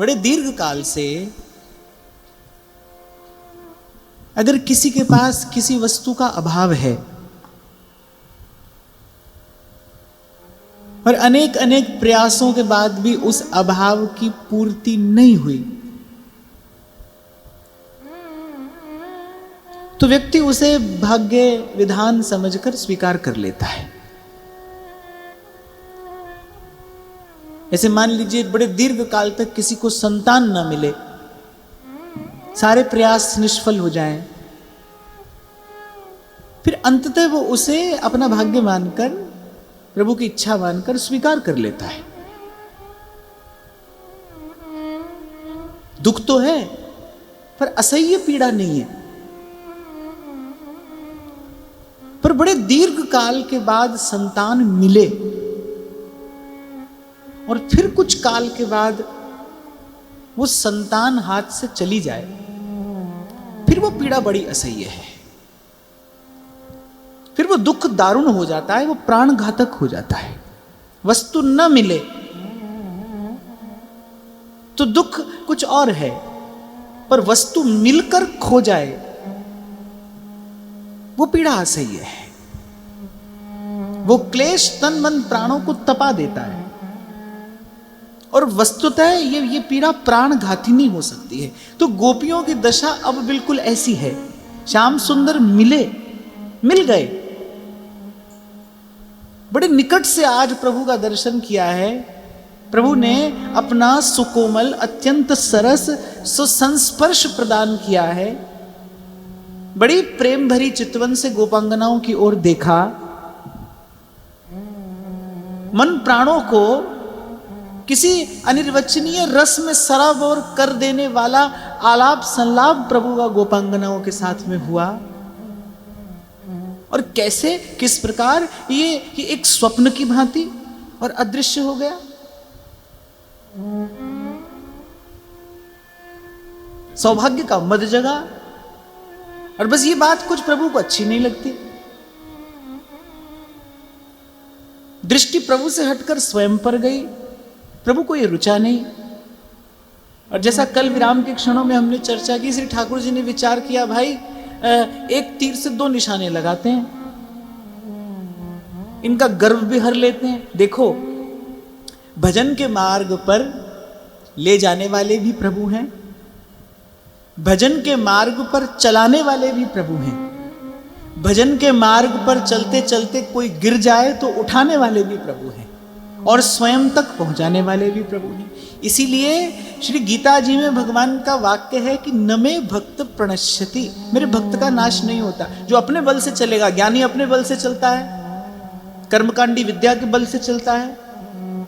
बड़े दीर्घ काल से अगर किसी के पास किसी वस्तु का अभाव है और अनेक अनेक प्रयासों के बाद भी उस अभाव की पूर्ति नहीं हुई, तो व्यक्ति उसे भाग्य विधान समझकर स्वीकार कर लेता है। ऐसे मान लीजिए बड़े दीर्घ काल तक किसी को संतान ना मिले, सारे प्रयास निष्फल हो जाएं, फिर अंततः वो उसे अपना भाग्य मानकर, प्रभु की इच्छा मानकर स्वीकार कर लेता है। दुख तो है पर असह्य पीड़ा नहीं है। पर बड़े दीर्घ काल के बाद संतान मिले और फिर कुछ काल के बाद वो संतान हाथ से चली जाए, फिर वो पीड़ा बड़ी असह्य है, फिर वो दुख दारुण हो जाता है, वो प्राण घातक हो जाता है। वस्तु न मिले तो दुख कुछ और है, पर वस्तु मिलकर खो जाए वो पीड़ा असह्य है। वो क्लेश तन मन प्राणों को तपा देता है और वस्तुतः ये पीड़ा प्राण घाती नहीं हो सकती है। तो गोपियों की दशा अब बिल्कुल ऐसी है। श्याम सुंदर मिल गए, बड़े निकट से आज प्रभु का दर्शन किया है। प्रभु ने अपना सुकोमल अत्यंत सरस सुसंस्पर्श प्रदान किया है। बड़ी प्रेम भरी चितवन से गोपांगनाओं की ओर देखा, मन प्राणों को किसी अनिर्वचनीय रस में सराबोर कर देने वाला आलाप संलाप प्रभु का गोपांगनाओं के साथ में हुआ। और कैसे किस प्रकार ये एक स्वप्न की भांति और अदृश्य हो गया। सौभाग्य का मद जगा और बस ये बात कुछ प्रभु को अच्छी नहीं लगती। दृष्टि प्रभु से हटकर स्वयं पर गई, प्रभु को ये रुचा नहीं। और जैसा कल विराम के क्षणों में हमने चर्चा की, श्री ठाकुर जी ने विचार किया, भाई एक तीर से दो निशाने लगाते हैं, इनका गर्व भी हर लेते हैं। देखो, भजन के मार्ग पर ले जाने वाले भी प्रभु हैं, भजन के मार्ग पर चलाने वाले भी प्रभु हैं, भजन के मार्ग पर चलते चलते कोई गिर जाए तो उठाने वाले भी प्रभु हैं, और स्वयं तक पहुंचाने वाले भी प्रभु हैं। इसीलिए श्री गीता जी में भगवान का वाक्य है कि न मे भक्त प्रणश्यति, मेरे भक्त का नाश नहीं होता। जो अपने बल से चलेगा, ज्ञानी अपने बल से चलता है, कर्मकांडी विद्या के बल से चलता है।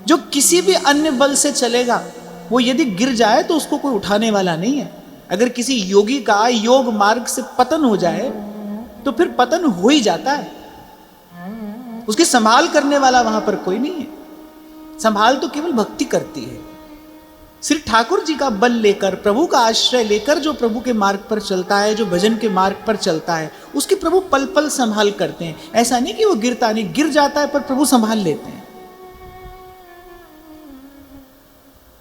जो किसी भी अन्य बल से चलेगा, वो यदि गिर जाए तो उसको कोई उठाने वाला नहीं है। अगर किसी योगी का योग मार्ग से पतन हो जाए तो फिर पतन हो ही जाता है, उसकी संभाल करने वाला वहां पर कोई नहीं है। संभाल तो केवल भक्ति करती है। श्री ठाकुर जी का बल लेकर, प्रभु का आश्रय लेकर जो प्रभु के मार्ग पर चलता है, जो भजन के मार्ग पर चलता है, उसकी प्रभु पल पल संभाल करते हैं। ऐसा नहीं कि वो गिरता नहीं, गिर जाता है पर प्रभु संभाल लेते हैं।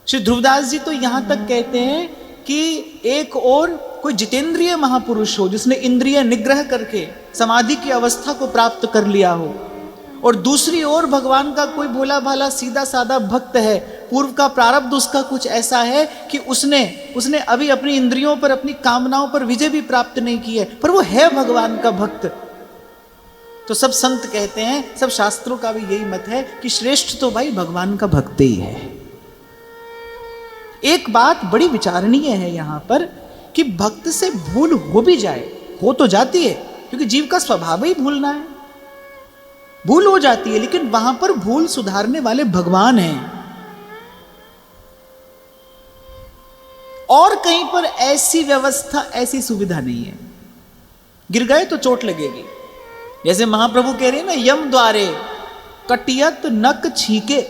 श्री ध्रुवदास जी तो यहां तक कहते हैं कि एक और कोई जितेंद्रिय महापुरुष हो जिसने इंद्रिय निग्रह करके समाधि की अवस्था को प्राप्त कर लिया हो, और दूसरी ओर भगवान का कोई भोला भाला सीधा साधा भक्त है, पूर्व का प्रारब्ध उसका कुछ ऐसा है कि उसने अभी अपनी इंद्रियों पर, अपनी कामनाओं पर विजय भी प्राप्त नहीं की है, पर वो है भगवान का भक्त। तो सब संत कहते हैं, सब शास्त्रों का भी यही मत है कि श्रेष्ठ तो भाई भगवान का भक्त ही है। एक बात बड़ी विचारणीय है यहां पर कि भक्त से भूल हो भी जाए, हो तो जाती है, क्योंकि जीव का स्वभाव ही भूलना है, भूल हो जाती है, लेकिन वहां पर भूल सुधारने वाले भगवान हैं। और कहीं पर ऐसी व्यवस्था, ऐसी सुविधा नहीं है। गिर गए तो चोट लगेगी। जैसे महाप्रभु कह रहे हैं ना, यम द्वारे कटियत नक छीके,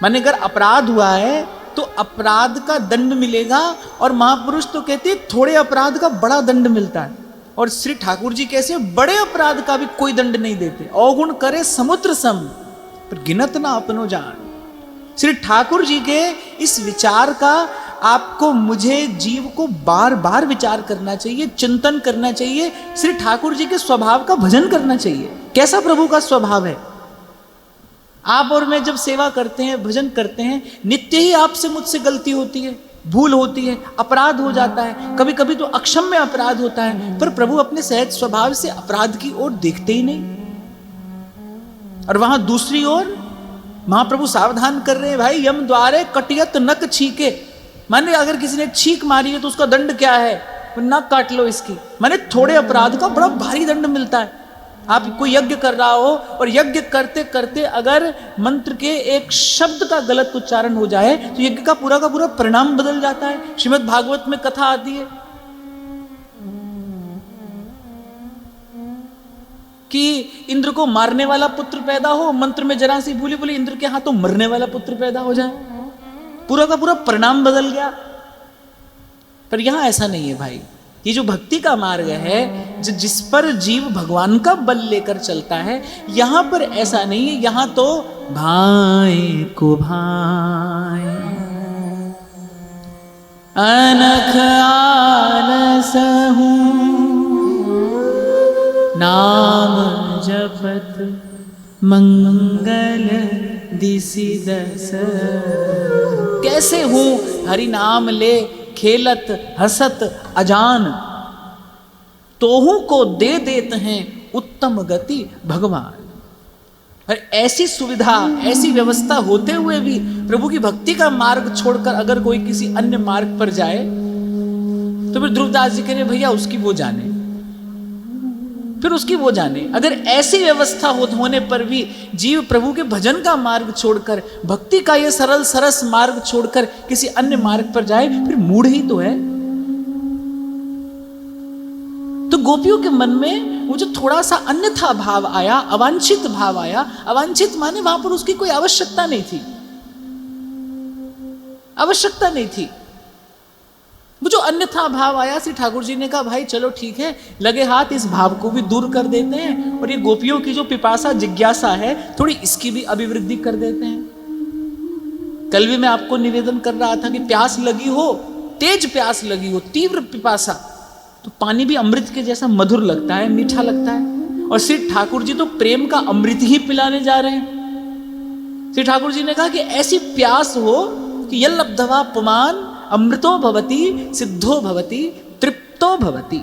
माने अगर अपराध हुआ है तो अपराध का दंड मिलेगा, और महापुरुष तो कहते हैं थोड़े अपराध का बड़ा दंड मिलता है। और श्री ठाकुर जी कैसे बड़े अपराध का भी कोई दंड नहीं देते। अवगुण करे समुद्र सम, पर गिनत ना अपनो जान। श्री ठाकुर जी के इस विचार का आपको, मुझे, जीव को बार बार विचार करना चाहिए, चिंतन करना चाहिए। श्री ठाकुर जी के स्वभाव का भजन करना चाहिए। कैसा प्रभु का स्वभाव है। आप और मैं जब सेवा करते हैं, भजन करते हैं, नित्य ही आपसे मुझसे गलती होती है, भूल होती है, अपराध हो जाता है, कभी कभी तो अक्षम्य अपराध होता है, पर प्रभु अपने सहज स्वभाव से अपराध की ओर देखते ही नहीं। और वहां दूसरी ओर महाप्रभु सावधान कर रहे हैं, भाई यम द्वारे कटियत नक छीके। माने अगर किसी ने छीक मारी है तो उसका दंड क्या है, नक काट लो इसकी। माने थोड़े अपराध का बड़ा भारी दंड मिलता है। आप कोई यज्ञ कर रहा हो और यज्ञ करते करते अगर मंत्र के एक शब्द का गलत उच्चारण हो जाए तो यज्ञ का पूरा परिणाम बदल जाता है। श्रीमद् भागवत में कथा आती है कि इंद्र को मारने वाला पुत्र पैदा हो, मंत्र में जरा सी भूली बोली इंद्र के हाथों मरने वाला पुत्र पैदा हो जाए, पूरा का पूरा परिणाम बदल गया। पर यहां ऐसा नहीं है भाई। ये जो भक्ति का मार्ग है, जिस पर जीव भगवान का बल लेकर चलता है, यहां पर ऐसा नहीं है। यहां तो भाई को भाई अनख आलस हूं, नाम जपत मंगल दिसि दस। कैसे हूं, हरि नाम ले खेलत हसत अजान, तोहू को दे देते हैं उत्तम गति भगवान। और ऐसी सुविधा, ऐसी व्यवस्था होते हुए भी प्रभु की भक्ति का मार्ग छोड़कर अगर कोई किसी अन्य मार्ग पर जाए तो फिर ध्रुवदास जी कह रहे भैया उसकी वो जाने, फिर उसकी वो जाने। अगर ऐसी व्यवस्था होने पर भी जीव प्रभु के भजन का मार्ग छोड़कर, भक्ति का ये सरल सरस मार्ग छोड़कर किसी अन्य मार्ग पर जाए, फिर मूढ़ ही तो है। तो गोपियों के मन में वो जो थोड़ा सा अन्यथा भाव आया, अवांछित भाव आया, अवांछित माने वहां पर उसकी कोई आवश्यकता नहीं थी, आवश्यकता नहीं थी। वो जो अन्यथा भाव आया, श्री ठाकुर जी ने कहा भाई चलो ठीक है, लगे हाथ इस भाव को भी दूर कर देते हैं और ये गोपियों की जो पिपासा जिज्ञासा है थोड़ी इसकी भी अभिवृद्धि कर देते हैं। कल भी मैं आपको निवेदन कर रहा था कि प्यास लगी हो, तेज प्यास लगी हो, तीव्र पिपासा, तो पानी भी अमृत के जैसा मधुर लगता है, मीठा लगता है। और श्री ठाकुर जी तो प्रेम का अमृत ही पिलाने जा रहे हैं। श्री ठाकुर जी ने कहा कि ऐसी प्यास हो कि यल्लब्धवा पुमान अमृतो भवति सिद्धो भवति तृप्तो भवति।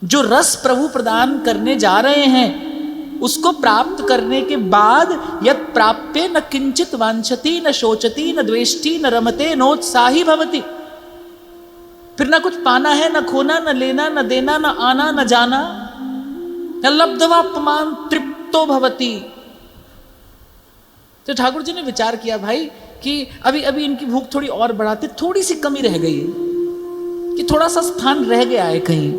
जो रस प्रभु प्रदान करने जा रहे हैं उसको प्राप्त करने के बाद यत् प्राप्य न किंचित वांछति न शोचति न द्वेष्टि न रमते नोत्साही भवति। फिर ना कुछ पाना है, न खोना, न लेना, न देना, न आना, न जाना। न लब्धवापमान तृप्तो भवति। तो ठाकुर जी ने विचार किया भाई कि अभी अभी इनकी भूख थोड़ी और बढ़ाते, थोड़ी सी कमी रह गई है, कि थोड़ा सा स्थान रह गया है कहीं।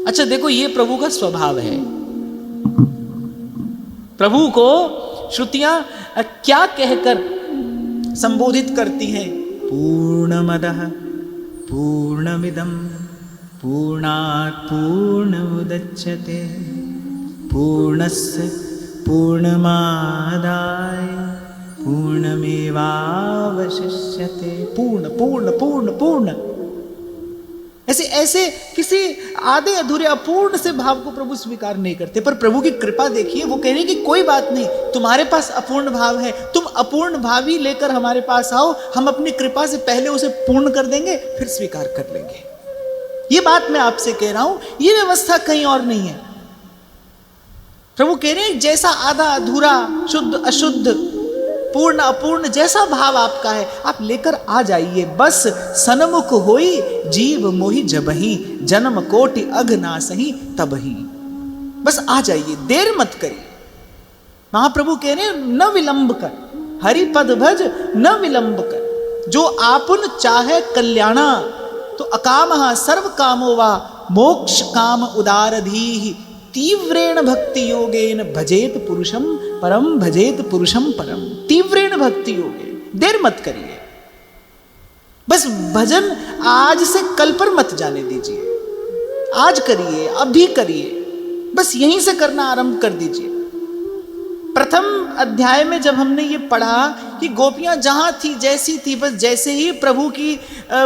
अच्छा देखो, ये प्रभु का स्वभाव है। प्रभु को श्रुतियां क्या कहकर संबोधित करती हैं? पूर्णमदः पूर्णमिदं पूर्णात् पूर्णमुदच्यते पूर्णस्य पूर्णमादाय पूर्णमेवावशिष्यते। पूर्ण पूर्ण पूर्ण पूर्ण, ऐसे ऐसे किसी आधे अधूरे अपूर्ण से भाव को प्रभु स्वीकार नहीं करते। पर प्रभु की कृपा देखिए, वो कह रहे कि कोई बात नहीं, तुम्हारे पास अपूर्ण भाव है, तुम अपूर्ण भाव ही लेकर हमारे पास आओ, हम अपनी कृपा से पहले उसे पूर्ण कर देंगे, फिर स्वीकार कर लेंगे। ये बात मैं आपसे कह रहा हूं, ये व्यवस्था कहीं और नहीं है। प्रभु कह रहे हैं जैसा आधा अधूरा, शुद्ध अशुद्ध, पूर्ण अपूर्ण जैसा भाव आपका है, आप लेकर आ जाइए। बस सनमुख होई जीव मोहि जबहि, जन्म कोटि अघ नासहि तबहि। बस आ जाइए, देर मत करिए। महाप्रभु कह रहे हैं न विलंब कर, हरि पद भज न विलंब कर। जो आपुन चाहे कल्याणा, तो अकामः सर्व कामो वा मोक्ष काम उदारधीहि। तीव्रेण भक्ति योगेन भजेत पुरुषम परम, भजेत पुरुषम परम। तीव्रेण भक्ति योगेन, देर मत करिए। बस भजन आज से कल पर मत जाने दीजिए, आज करिए, अभी करिए, बस यहीं से करना आरंभ कर दीजिए। प्रथम अध्याय में जब हमने ये पढ़ा कि गोपियां जहां थी जैसी थी, बस जैसे ही प्रभु की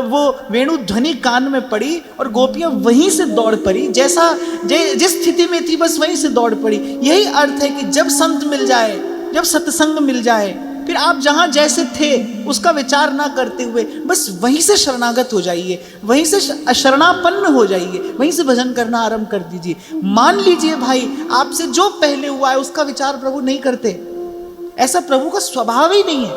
वो वेणु ध्वनि कान में पड़ी और गोपियां वहीं से दौड़ पड़ी, जैसा जिस स्थिति में थी बस वहीं से दौड़ पड़ी। यही अर्थ है कि जब संत मिल जाए, जब सत्संग मिल जाए, फिर आप जहां जैसे थे उसका विचार ना करते हुए बस वहीं से शरणागत हो जाइए, वहीं से शरणापन्न हो जाइए, वहीं से भजन करना आरंभ कर दीजिए। मान लीजिए भाई, आपसे जो पहले हुआ है उसका विचार प्रभु नहीं करते, ऐसा प्रभु का स्वभाव ही नहीं है।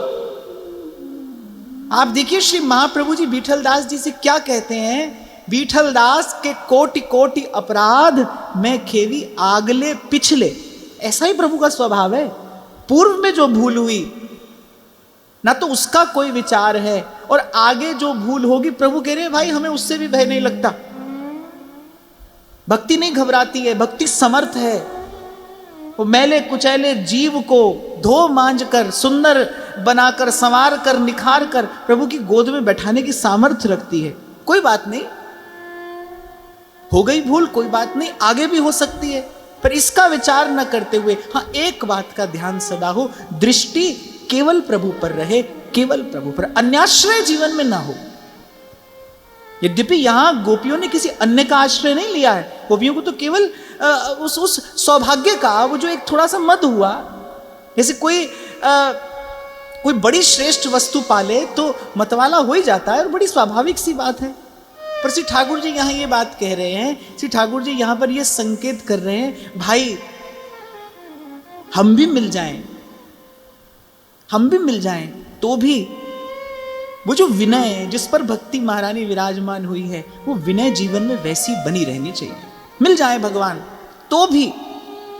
आप देखिए श्री महाप्रभु जी विठल दास जी से क्या कहते हैं, विठल दास के कोटि कोटि अपराध में खेवी आगले पिछले। ऐसा ही प्रभु का स्वभाव है। पूर्व में जो भूल हुई ना तो उसका कोई विचार है, और आगे जो भूल होगी प्रभु कह रहे हैं भाई हमें उससे भी भय नहीं लगता। भक्ति नहीं घबराती है, भक्ति समर्थ है। वो मैले कुचैले जीव को धो मांझ कर, सुंदर बनाकर, संवार कर, निखार कर प्रभु की गोद में बैठाने की सामर्थ्य रखती है। कोई बात नहीं, हो गई भूल, कोई बात नहीं, आगे भी हो सकती है, पर इसका विचार न करते हुए हाँ एक बात का ध्यान सदा हो, दृष्टि केवल प्रभु पर रहे, केवल प्रभु पर, अन्याश्रय जीवन में ना हो। यद्यपि यहां गोपियों ने किसी अन्य का आश्रय नहीं लिया है, गोपियों को तो केवल उस सौभाग्य का, वो जो एक थोड़ा सा मद हुआ, जैसे कोई बड़ी श्रेष्ठ वस्तु पाले तो मतवाला हो ही जाता है, और बड़ी स्वाभाविक सी बात है। पर श्री ठाकुर जी यहां ये बात कह रहे हैं, श्री ठाकुर जी यहां पर ये संकेत कर रहे हैं, भाई हम भी मिल जाएं, हम भी मिल जाएं तो भी वो जो विनय जिस पर भक्ति महारानी विराजमान हुई है, वो विनय जीवन में वैसी बनी रहनी चाहिए। मिल जाए भगवान तो भी।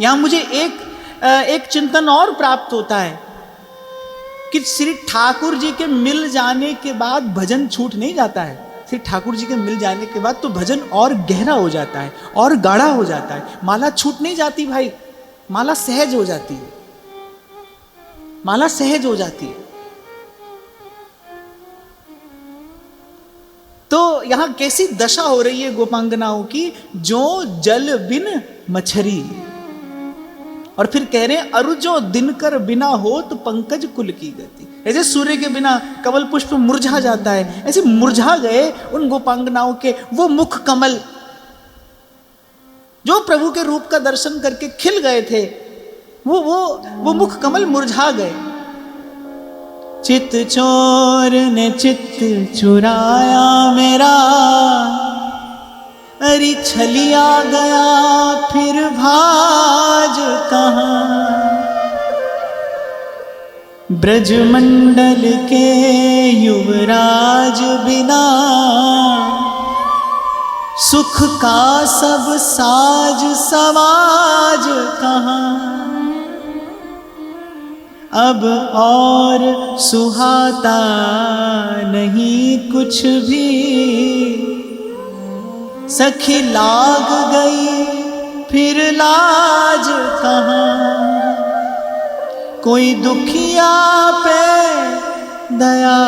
यहां मुझे एक चिंतन और प्राप्त होता है कि श्री ठाकुर जी के मिल जाने के बाद भजन छूट नहीं जाता है। श्री ठाकुर जी के मिल जाने के बाद तो भजन और गहरा हो जाता है, और गाढ़ा हो जाता है। माला छूट नहीं जाती भाई, माला सहज हो जाती है, माला सहज हो जाती है। तो यहां कैसी दशा हो रही है गोपांगनाओं की, जो जल बिन मछरी, और फिर कह रहे हैं अरुजो दिनकर बिना हो तो पंकज कुल की गति। ऐसे सूर्य के बिना कमल पुष्प मुरझा जाता है, ऐसे मुरझा गए उन गोपांगनाओं के वो मुख कमल जो प्रभु के रूप का दर्शन करके खिल गए थे, वो मुख कमल मुरझा गए। चित चोर ने चित चुराया मेरा, अरे छलिया गया फिर भाज कहाँ। ब्रजमंडल के युवराज बिना, सुख का सब साज समाज कहाँ। अब और सुहाता नहीं कुछ भी, सखी लाग गई फिर लाज कहाँ। कोई दुखिया पे दया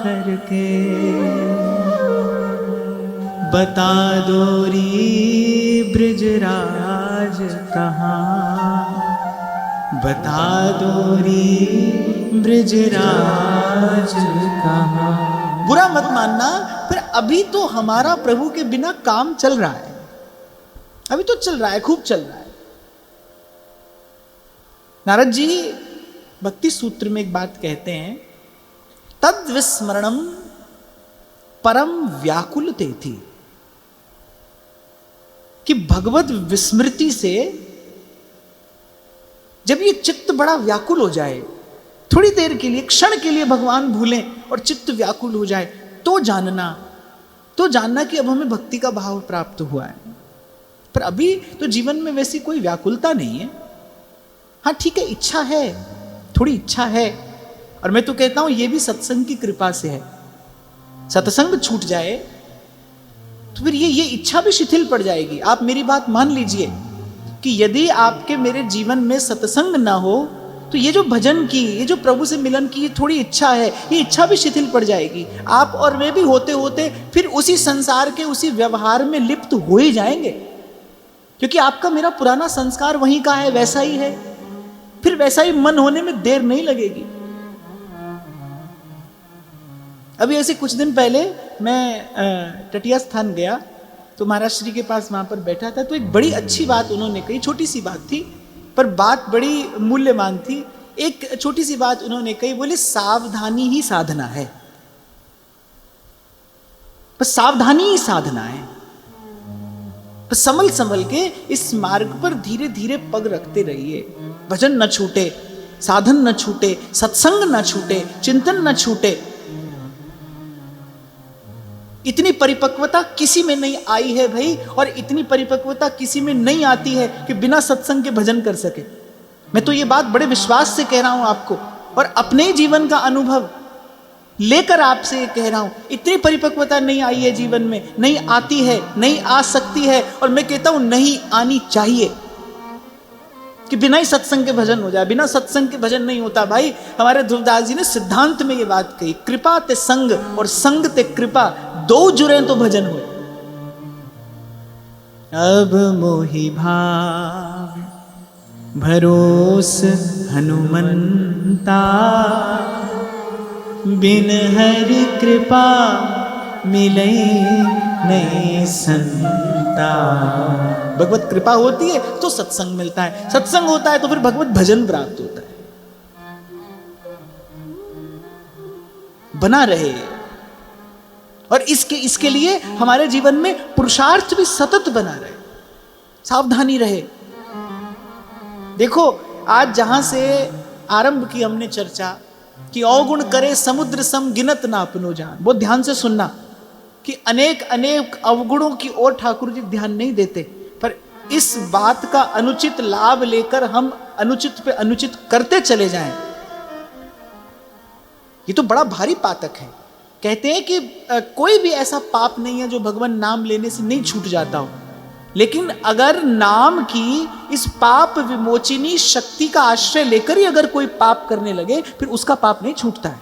करके बता दो री ब्रजराज कहाँ। बता दो री ब्रजराज कहाँ। बुरा मत मानना, पर अभी तो हमारा प्रभु के बिना काम चल रहा है, अभी तो चल रहा है, खूब चल रहा है। नारद जी भक्ति सूत्र में एक बात कहते हैं, तद विस्मरणम परम व्याकुलते थी, कि भगवत विस्मृति से जब ये चित्त बड़ा व्याकुल हो जाए, थोड़ी देर के लिए, क्षण के लिए भगवान भूलें और चित्त व्याकुल हो जाए, तो जानना कि अब हमें भक्ति का भाव प्राप्त हुआ है। पर अभी तो जीवन में वैसी कोई व्याकुलता नहीं है। हाँ ठीक है, इच्छा है, थोड़ी इच्छा है, और मैं तो कहता हूं ये भी सत्संग की कृपा से है। सत्संग छूट जाए तो फिर ये इच्छा भी शिथिल पड़ जाएगी। आप मेरी बात मान लीजिए कि यदि आपके मेरे जीवन में सत्संग ना हो तो ये जो भजन की, ये जो प्रभु से मिलन की ये थोड़ी इच्छा है, ये इच्छा भी शिथिल पड़ जाएगी। आप और मैं भी होते होते फिर उसी संसार के उसी व्यवहार में लिप्त हो ही जाएंगे, क्योंकि आपका मेरा पुराना संस्कार वहीं का है, वैसा ही है। फिर वैसा ही मन होने में देर नहीं लगेगी। अभी ऐसे कुछ दिन पहले मैं टटिया स्थान गया तो महाराज श्री के पास वहां पर बैठा था, तो एक बड़ी अच्छी बात उन्होंने कही। छोटी सी बात थी पर बात बड़ी मूल्यवान थी। एक छोटी सी बात उन्होंने कही, बोले सावधानी ही साधना है, बस सावधानी ही साधना है। बस संभल संभल के इस मार्ग पर धीरे धीरे पग रखते रहिए। भजन न छूटे, साधन न छूटे, सत्संग न छूटे, चिंतन न छूटे। इतनी परिपक्वता किसी में नहीं आई है भाई, और इतनी परिपक्वता किसी में नहीं आती है कि बिना सत्संग के भजन कर सके। मैं तो ये बात बड़े विश्वास से कह रहा हूं आपको, और अपने जीवन का अनुभव लेकर आपसे ये कह रहा हूं। इतनी परिपक्वता नहीं आई है जीवन में, नहीं आती है, नहीं आ सकती है, और मैं कहता हूं नहीं आनी चाहिए कि बिना ही सत्संग के भजन हो जाए। बिना सत्संग के भजन नहीं होता भाई। हमारे ध्रुवदास जी ने सिद्धांत में ये बात कही, कृपा ते संग और संग ते कृपा, दो जुड़े तो भजन हो। अब मोहि भाव भरोस हनुमंता, बिन हरि कृपा मिले नहीं संता। भगवत कृपा होती है तो सत्संग मिलता है, सत्संग होता है तो फिर भगवत भजन प्राप्त होता है। बना रहे, और इसके लिए हमारे जीवन में पुरुषार्थ भी सतत बना रहे, सावधानी रहे। देखो आज जहां से आरंभ की हमने चर्चा कि अवगुण करे समुद्र सम गिनत ना अपनो जान, बहुत ध्यान से सुनना कि अनेक अनेक अवगुणों की ओर ठाकुर जी ध्यान नहीं देते, पर इस बात का अनुचित लाभ लेकर हम अनुचित पे अनुचित करते चले जाएं, ये तो बड़ा भारी पातक है। कहते हैं कि कोई भी ऐसा पाप नहीं है जो भगवान नाम लेने से नहीं छूट जाता हो, लेकिन अगर नाम की इस पाप विमोचिनी शक्ति का आश्रय लेकर ही अगर कोई पाप करने लगे, फिर उसका पाप नहीं छूटता है,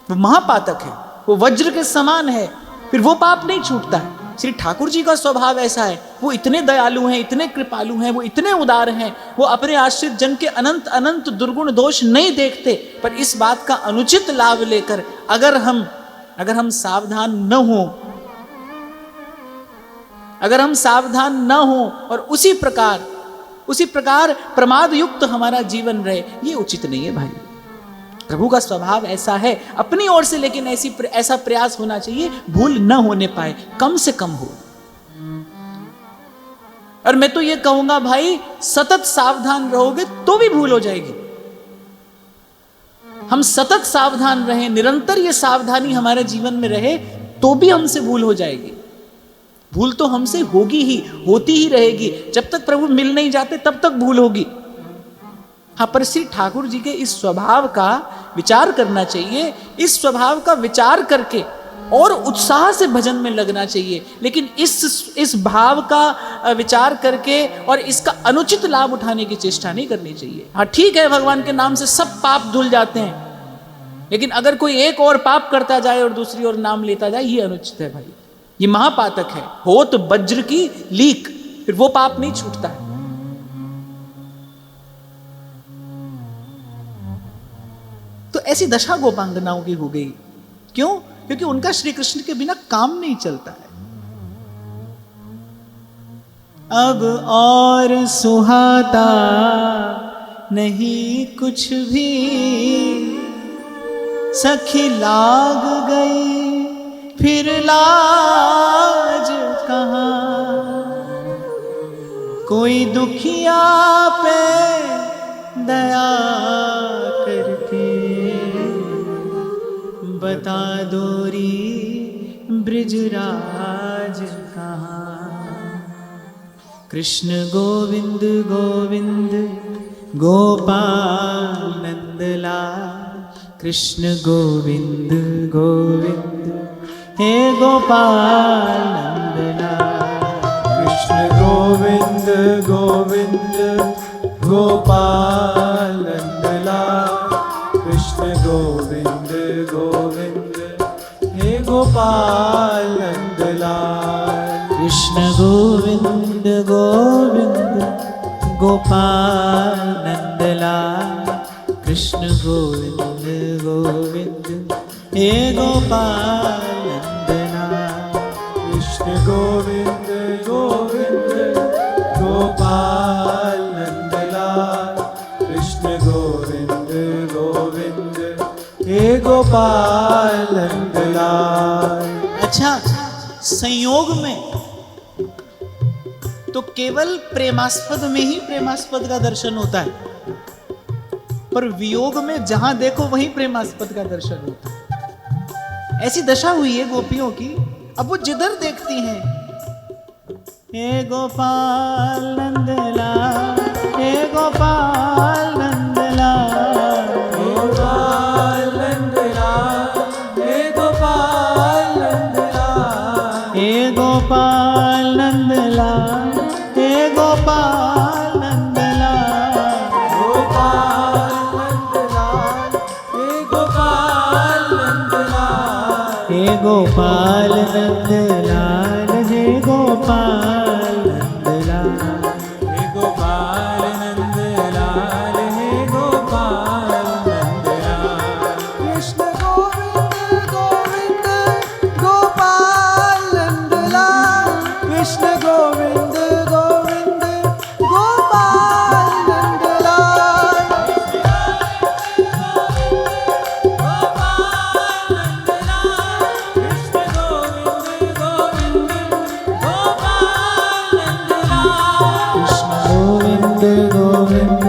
वो महापातक है, वो वज्र के समान है, फिर वो पाप नहीं छूटता है। श्री ठाकुर जी का स्वभाव ऐसा है, वो इतने दयालु हैं, इतने कृपालु हैं, वो इतने उदार हैं, वो अपने आश्रित जन के अनंत अनंत दुर्गुण दोष नहीं देखते, पर इस बात का अनुचित लाभ लेकर अगर हम सावधान न हो, अगर हम सावधान न हो और उसी प्रकार प्रमाद युक्त हमारा जीवन रहे, ये उचित नहीं है भाई। प्रभु का स्वभाव ऐसा है अपनी ओर से, लेकिन ऐसा प्रयास होना चाहिए भूल न होने पाए, कम से कम हो। और मैं तो ये कहूंगा भाई, सतत सावधान रहोगे तो भी भूल हो जाएगी। हम सतत सावधान रहें, निरंतर ये सावधानी हमारे जीवन में रहे, तो भी हमसे भूल हो जाएगी। भूल तो हमसे होगी ही, होती ही रहेगी। जब तक प्रभु मिल नहीं जाते तब तक भूल होगी। हाँ, पर श्री ठाकुर जी के इस स्वभाव का विचार करना चाहिए, इस स्वभाव का विचार करके और उत्साह से भजन में लगना चाहिए, लेकिन इस भाव का विचार करके और इसका अनुचित लाभ उठाने की चेष्टा नहीं करनी चाहिए। हाँ ठीक है, भगवान के नाम से सब पाप धुल जाते हैं, लेकिन अगर कोई एक और पाप करता जाए और दूसरी ओर नाम लेता जाए, ये अनुचित है भाई, ये महापातक है। हो तो वज्र की लीक, फिर वो पाप नहीं छूटता है। तो ऐसी दशा गोपांगनाओं की हो गई। क्यों? क्योंकि उनका श्री कृष्ण के बिना काम नहीं चलता है। अब और सुहाता नहीं कुछ भी, सखी लाग गई फिर लाज कहाँ, कोई दुखिया पे दया करके बता दोरी ब्रिजराज कहाँ। कृष्ण गोविंद गोविंद गोपाल नंदलाल, कृष्ण गोविंद गोविंद हे गोपाल नंदलाल। कृष्ण गोविंद गोविंद गोपाल नंदलाल, कृष्ण गोविंद गोविंद हे गोपाल नंदलाल। कृष्ण गोविंद गोविंद गोपाल नंदलाल, कृष्ण गोविंद गोविंद हे गोपाल नंदलाल। कृष्ण गोविंद गोविंद गोपाल नंदलाल। कृष्ण गोविंद गोविंद हे गोपाल नंदलाल। अच्छा, संयोग में तो केवल प्रेमास्पद में ही प्रेमास्पद का दर्शन होता है, पर वियोग में जहां देखो वहीं प्रेमास्पद का दर्शन होता है। ऐसी दशा हुई है गोपियों की, अब वो जिधर देखती हैं, हे गोपाल नंदलाल, हे गोपाल नंदलाल, गोपाल नंदलाल, हे गोपाल नंदलाल, हे गोपाल नंदलाल, हे गोपाल नंदलाल, गोपाल नंदलाल, हे गोपाल नंदलाल, हे गोपाल नंदलाल, हे गोपाल नंदलाल, हे गोपाल नंदलाल, हे गोपाल नंदलाल। कृष्ण गोविंद गोविंद गोपाल नंदलाल। कृष्ण गोविंद गोविंद गोपाल नंदलाल। कृष्ण गोविंद गोविंद गोपाल नंदलाल। कृष्ण गोविंद गोविंद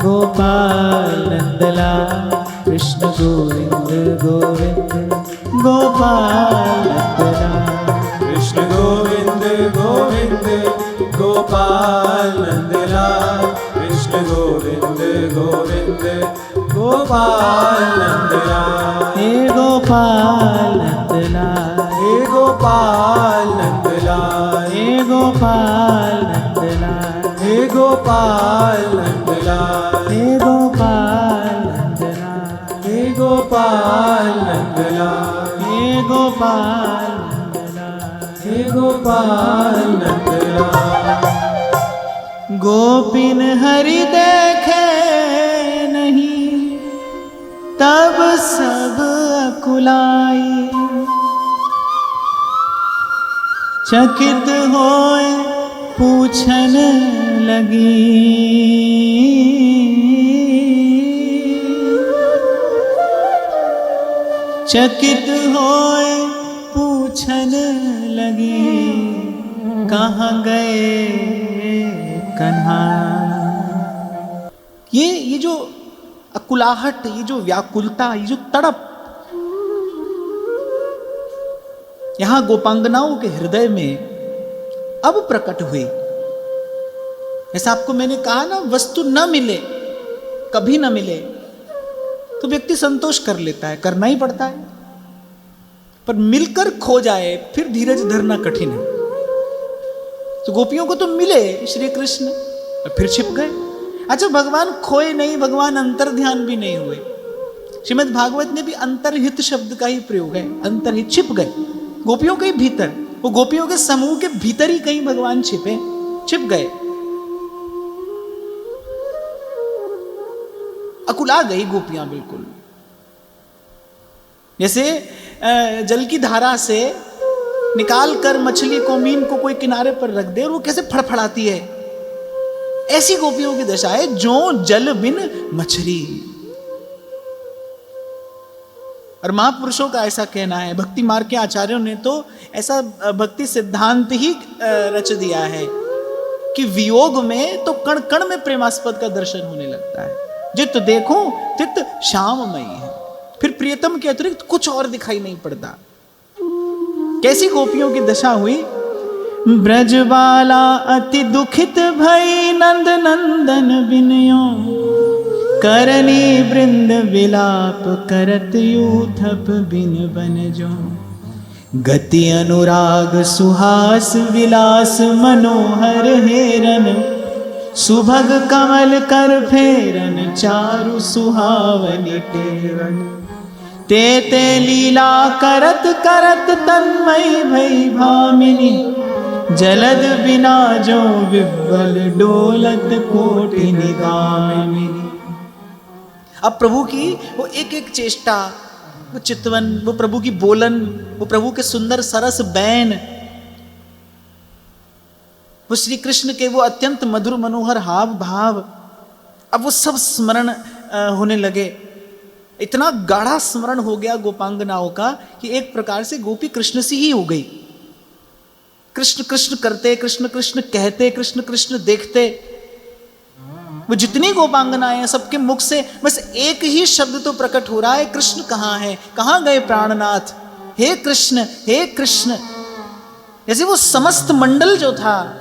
गोपाल नंदलाल, कृष्ण गोविंद गोविंद गोपाल नंदलाल, कृष्ण गोविंद गोविंद गोपाल नंदलाल। हे गोपाल नंदलाल, हे गोपाल नंदलाल, हे गोपाल नंदलाल, हे गोपाल नंदलाल, हे गोपाल नंदलाल, हे गोपाल नंदलाल, हे गोपाल नंदलाल, हे गोपाल नंदलाल। गोपिन हरि देखे नहीं तब सब अकुलाई, चकित होए पूछन लगी, चकित होए पूछन लगी, कहाँ गए कन्हा। ये जो अकुलाहट, ये जो व्याकुलता, ये जो तड़प यहां गोपांगनाओं के हृदय में अब प्रकट हुई। ऐसा आपको मैंने कहा ना, वस्तु न मिले, कभी न मिले तो व्यक्ति संतोष कर लेता है, करना ही पड़ता है, पर मिलकर खो जाए फिर धीरज धरना कठिन है। तो गोपियों को तो मिले श्री कृष्ण और फिर छिप गए। अच्छा, भगवान खोए नहीं, भगवान अंतर ध्यान भी नहीं हुए। श्रीमद् भागवत में भी अंतर्हित शब्द का ही प्रयोग है, अंतर्हित, छिप गए गोपियों के भीतर, वो गोपियों के समूह के भीतर ही कहीं भगवान छिपे, छिप गए। अकुला गई गोपियां बिल्कुल, जैसे जल की धारा से निकाल कर मछली को, मीन को कोई किनारे पर रख दे और वो कैसे फड़फड़ाती है, ऐसी गोपियों की दशा है, जो जल बिन मछली। और महापुरुषों का ऐसा कहना है, भक्ति मार्ग के आचार्यों ने तो ऐसा भक्ति सिद्धांत ही रच दिया है कि वियोग में तो कण कण में प्रेमास्पद का दर्शन होने लगता है। जित देखो चित्त श्याममयी है, फिर प्रियतम के अतिरिक्त कुछ और दिखाई नहीं पड़ता। कैसी गोपियों की दशा हुई। ब्रजबाला अति दुखित भई नंद नंदन बिनयो, करनी वृंद विलाप करत यूथप बिन बन जो। गति अनुराग सुहास विलास मनोहर हेरन, सुभग कमल कर फेरन चारु सुहावनी टेरन। ते ते लीला करत करत तन्मय भई भामिनी, जलद बिना जो विव्वल डोलत कोटि निगामिनी। अब प्रभु की वो एक एक चेष्टा, वो चितवन, वो प्रभु की बोलन, वो प्रभु के सुंदर सरस बैन, वो श्री कृष्ण के वो अत्यंत मधुर मनोहर हाव भाव, अब वो सब स्मरण होने लगे। इतना गाढ़ा स्मरण हो गया गोपांगनाओं का कि एक प्रकार से गोपी कृष्ण सी ही हो गई। कृष्ण कृष्ण करते, कृष्ण कृष्ण कहते, कृष्ण कृष्ण देखते। वो जितनी गोपांगनाएं हैं सबके मुख से बस एक ही शब्द तो प्रकट हो रहा है, कृष्ण कहाँ है, कहाँ गए प्राणनाथ, हे कृष्ण हे कृष्ण। जैसे वो समस्त मंडल जो था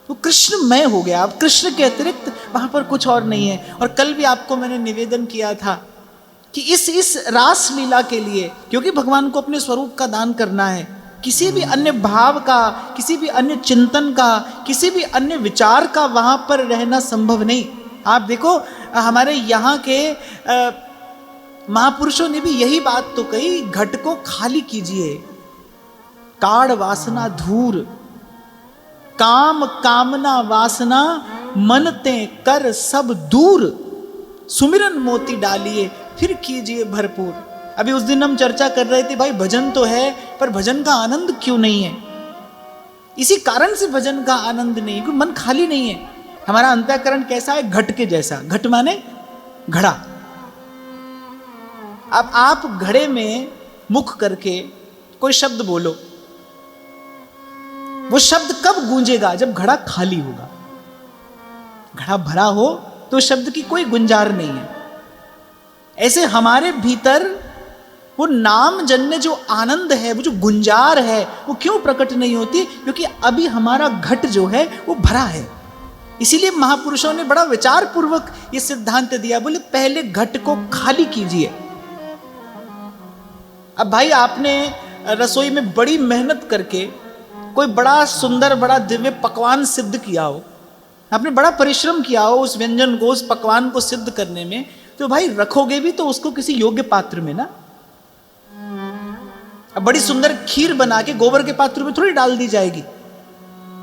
वो कृष्णमय हो गया। अब कृष्ण के अतिरिक्त वहां पर कुछ और नहीं है। और कल भी आपको मैंने निवेदन किया था कि इस रास लीला के लिए, क्योंकि भगवान को अपने स्वरूप का दान करना है, किसी भी अन्य भाव का, किसी भी अन्य चिंतन का, किसी भी अन्य विचार का वहां पर रहना संभव नहीं। आप देखो हमारे यहाँ के महापुरुषों ने भी यही बात तो कही, घट को खाली कीजिए, काढ़ वासना धूर, काम कामना वासना मनते कर सब दूर, सुमिरन मोती डालिए फिर कीजिए भरपूर। अभी उस दिन हम चर्चा कर रहे थे, भाई भजन तो है पर भजन का आनंद क्यों नहीं है। इसी कारण से भजन का आनंद नहीं, क्योंकि मन खाली नहीं है। हमारा अंतःकरण कैसा है, घट के जैसा। घट माने घड़ा। अब आप घड़े में मुख करके कोई शब्द बोलो, वो शब्द कब गूंजेगा, जब घड़ा खाली होगा। घड़ा भरा हो तो शब्द की कोई गुंजार नहीं है। ऐसे हमारे भीतर वो नाम जन्य जो आनंद है, वो जो गुंजार है, वो क्यों प्रकट नहीं होती, क्योंकि अभी हमारा घट जो है वो भरा है। इसीलिए महापुरुषों ने बड़ा विचार पूर्वक ये सिद्धांत दिया, बोले पहले घट को खाली कीजिए। अब भाई आपने रसोई में बड़ी मेहनत करके कोई बड़ा सुंदर बड़ा दिव्य पकवान सिद्ध किया हो, आपने बड़ा परिश्रम किया हो उस व्यंजन को, उस पकवान को सिद्ध करने में, तो भाई रखोगे भी तो उसको किसी योग्य पात्र में ना। अब बड़ी सुंदर खीर बना के गोबर के पात्र में थोड़ी डाल दी जाएगी,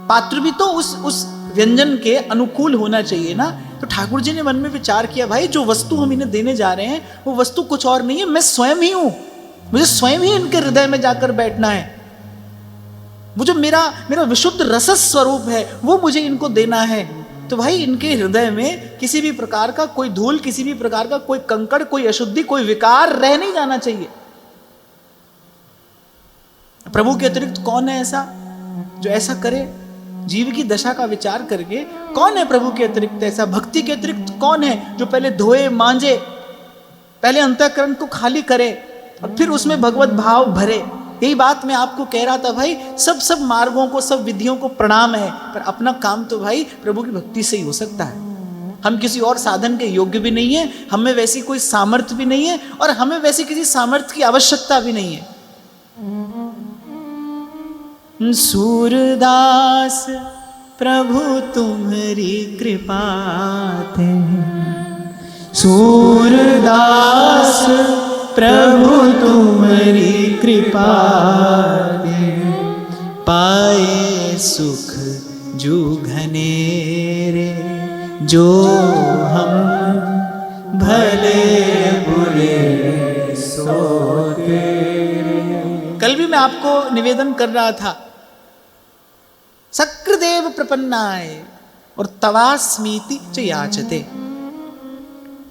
पात्र भी तो उस व्यंजन के अनुकूल होना चाहिए ना। तो ठाकुर जी ने मन में विचार किया, भाई जो वस्तु हम इन्हें देने जा रहे हैं वो वस्तु कुछ और नहीं है, मैं स्वयं ही हूं। मुझे स्वयं ही इनके हृदय में जाकर बैठना है। वो जो मेरा विशुद्ध रस स्वरूप है वो मुझे इनको देना है। तो भाई इनके हृदय में किसी भी प्रकार का कोई धूल, किसी भी प्रकार का कोई कंकड़, कोई अशुद्धि, कोई विकार रह नहीं जाना चाहिए। प्रभु के अतिरिक्त कौन है ऐसा जो ऐसा करे? जीव की दशा का विचार करके कौन है प्रभु के अतिरिक्त ऐसा? भक्ति के अतिरिक्त कौन है जो पहले धोए मांजे, पहले अंतःकरण को खाली करे और फिर उसमें भगवत भाव भरे? यही बात मैं आपको कह रहा था भाई, सब मार्गों को, सब विधियों को प्रणाम है, पर अपना काम तो भाई प्रभु की भक्ति से ही हो सकता है। हम किसी और साधन के योग्य भी नहीं है, हमें वैसी कोई सामर्थ्य भी नहीं है और हमें वैसी किसी सामर्थ्य की आवश्यकता भी नहीं है। सूरदास प्रभु तुम्हारी कृपा थे, सूरदास प्रभु तुम्हारी कृपा दे, पाए सुख जो घनेरे, जो हम भले बुरे सो तेरे। कल भी मैं आपको निवेदन कर रहा था, सक्रदेव प्रपन्नाय और तवास्मीति च याचते।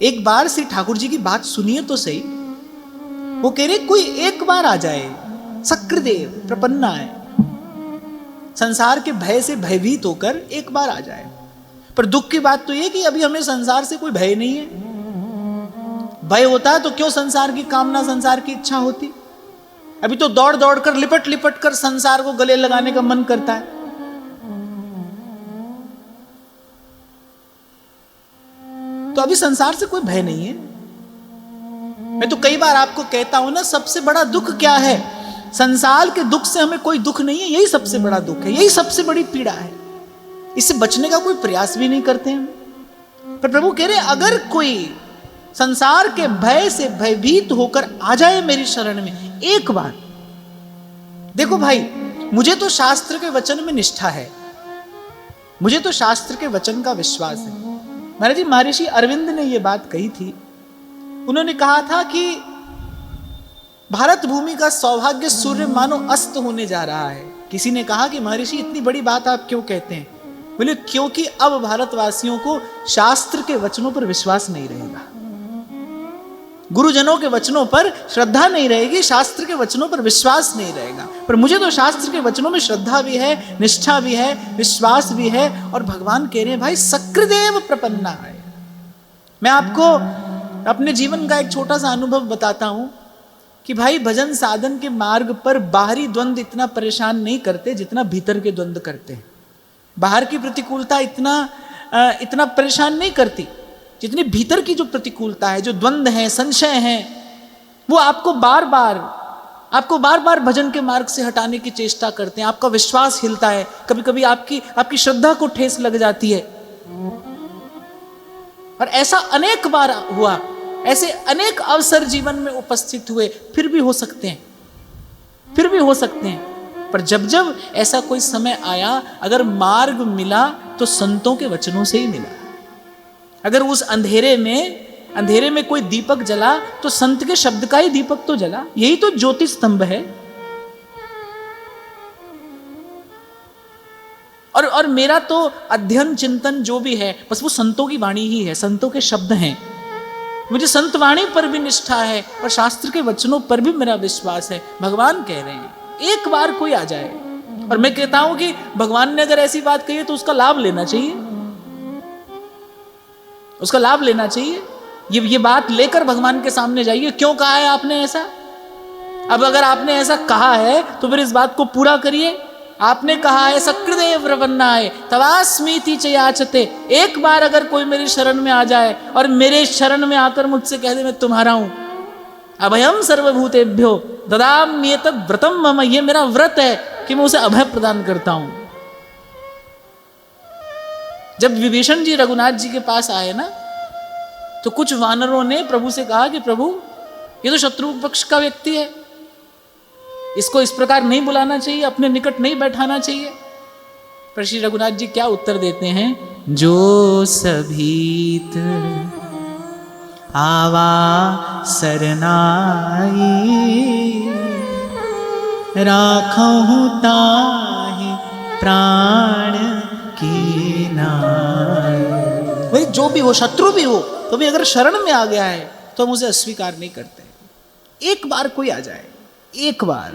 एक बार श्री ठाकुर जी की बात सुनिए तो सही। वो कह रहे कोई एक बार आ जाए, सक्रदेव प्रपन्नाय, संसार के भय से भयभीत होकर एक बार आ जाए। पर दुख की बात तो ये कि अभी हमें संसार से कोई भय नहीं है। भय होता तो क्यों संसार की कामना, संसार की इच्छा होती? अभी तो दौड़ दौड़ कर, लिपट लिपट कर संसार को गले लगाने का मन करता है। तो अभी संसार से कोई भय नहीं है। मैं तो कई बार आपको कहता हूं ना, सबसे बड़ा दुख क्या है? संसार के दुख से हमें कोई दुख नहीं है, यही सबसे बड़ा दुख है, यही सबसे बड़ी पीड़ा है। इससे बचने का कोई प्रयास भी नहीं करते हैं। पर प्रभु कह रहे अगर कोई संसार के भय से भयभीत होकर आ जाए मेरी शरण में एक बार। देखो भाई, मुझे तो शास्त्र के वचन में निष्ठा है, मुझे तो शास्त्र के वचन का विश्वास है। महाराज जी, महर्षि अरविंद ने यह बात कही थी उन्होंने कहा था कि भारत भूमि का सौभाग्य सूर्य मानो अस्त होने जा रहा है। किसी ने कहा कि महर्षि इतनी बड़ी बात आप क्यों कहते हैं? बोले क्योंकि अब भारतवासियों को शास्त्र के वचनों पर विश्वास नहीं रहेगा, गुरुजनों के वचनों पर श्रद्धा नहीं रहेगी, शास्त्र के वचनों पर विश्वास नहीं रहेगा। पर मुझे तो शास्त्र के वचनों में श्रद्धा भी है, निष्ठा भी है, विश्वास भी है। और भगवान कह रहे हैं भाई सकृदेव प्रपन्ना है। मैं आपको अपने जीवन का एक छोटा सा अनुभव बताता हूं कि भाई भजन साधन के मार्ग पर बाहरी द्वंद इतना परेशान नहीं करते जितना भीतर के द्वंद करते हैं। बाहर की प्रतिकूलता इतना परेशान नहीं करती जितनी भीतर की जो प्रतिकूलता है, जो द्वंद है, संशय है, वो आपको बार बार भजन के मार्ग से हटाने की चेष्टा करते हैं। आपका विश्वास हिलता है, कभी कभी आपकी श्रद्धा को ठेस लग जाती है। और ऐसा अनेक बार हुआ, ऐसे अनेक अवसर जीवन में उपस्थित हुए, फिर भी हो सकते हैं। पर जब ऐसा कोई समय आया, अगर मार्ग मिला तो संतों के वचनों से ही मिला। अगर उस अंधेरे में कोई दीपक जला तो संत के शब्द का ही दीपक तो जला। यही तो ज्योति स्तंभ है। और मेरा तो अध्ययन चिंतन जो भी है बस वो संतों की वाणी ही है, संतों के शब्द हैं। मुझे संत वाणी पर भी निष्ठा है और शास्त्र के वचनों पर भी मेरा विश्वास है। भगवान कह रहे हैं एक बार कोई आ जाए, और मैं कहता हूं कि भगवान ने अगर ऐसी बात कही है तो उसका लाभ लेना चाहिए, उसका लाभ लेना चाहिए। ये बात लेकर भगवान के सामने जाइए, क्यों कहा है आपने ऐसा? अब अगर आपने ऐसा कहा है तो फिर इस बात को पूरा करिए। आपने कहा है सकृदेव प्रपन्नाय तवास्मीति च याचते। एक बार अगर कोई मेरी शरण में आ जाए और मेरे शरण में आकर मुझसे कह दे मैं तुम्हारा हूं, अभयम सर्वभूतेभ्यो ददाम्येतद् व्रतम मम, ये मेरा व्रत है कि मैं उसे अभय प्रदान करता हूं। जब विभीषण जी रघुनाथ जी के पास आए ना, तो कुछ वानरों ने प्रभु से कहा कि प्रभु ये तो शत्रु पक्ष का व्यक्ति है, इसको इस प्रकार नहीं बुलाना चाहिए, अपने निकट नहीं बैठाना चाहिए। पर श्री रघुनाथ जी क्या उत्तर देते हैं? जो सभीत आवा सरनाई राखहु ताहि प्राण की नाई। भाई जो भी हो, शत्रु भी हो, तो भी अगर शरण में आ गया है तो हम उसे अस्वीकार नहीं करते। एक बार कोई आ जाए, एक बार।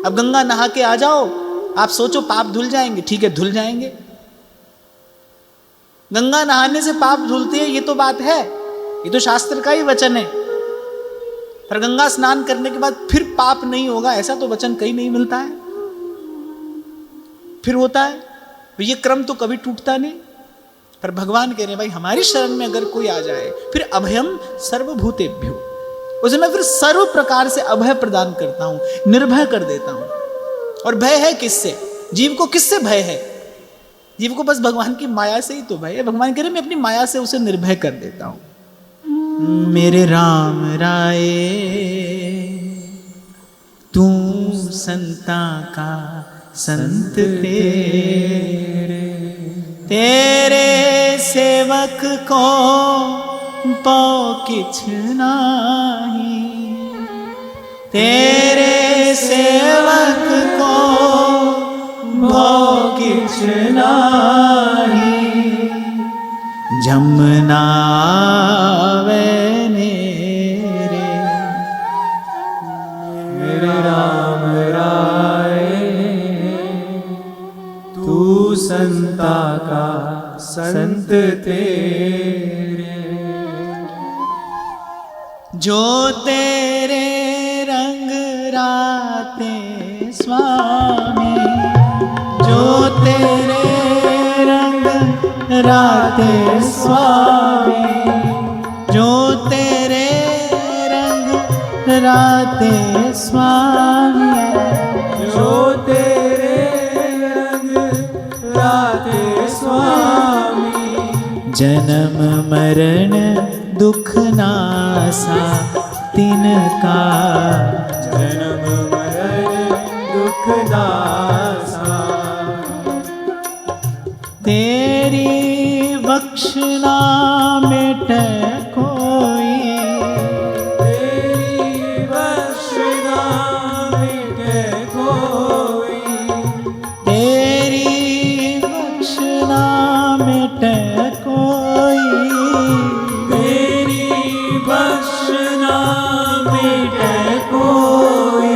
अब गंगा नहा के आ जाओ, आप सोचो पाप धुल जाएंगे, ठीक है धुल जाएंगे। गंगा नहाने से पाप धुलते हैं ये तो बात है, ये तो शास्त्र का ही वचन है। पर गंगा स्नान करने के बाद फिर पाप नहीं होगा ऐसा तो वचन कहीं नहीं मिलता है। फिर होता है, ये क्रम तो कभी टूटता नहीं। पर भगवान कह रहे हैं भाई हमारी शरण में अगर कोई आ जाए, फिर अभयम सर्वभूतेभ्यो, उसे मैं फिर सर्व प्रकार से अभय प्रदान करता हूं, निर्भय कर देता हूं। और भय है किससे? जीव को किससे भय है? जीव को बस भगवान की माया से ही तो भय है। भगवान कह रहे मैं अपनी माया से उसे निर्भय कर देता हूं। मेरे राम राय तू संता का संत तेरे सेवक को पौ किछ नाही, तेरे सेवक को पौ किछ नाही, जमुना नेरे। मेरे राम राय तू संता का संत तेरे, जो तेरे रंग राते स्वामी, जो तेरे रंग राते स्वामी, जो तेरे रंग राते स्वामी, जो तेरे रंग राते स्वामी, जन्म मरण दुख नासा तिनका, जन्म मरण दुख नासा, तेरी भक्ति बख्शना मिटे कोई, तेरी बख्शना मिटे कोई, तेरी बख्शना मिटे कोई, तेरी बख्शना मिटे कोई।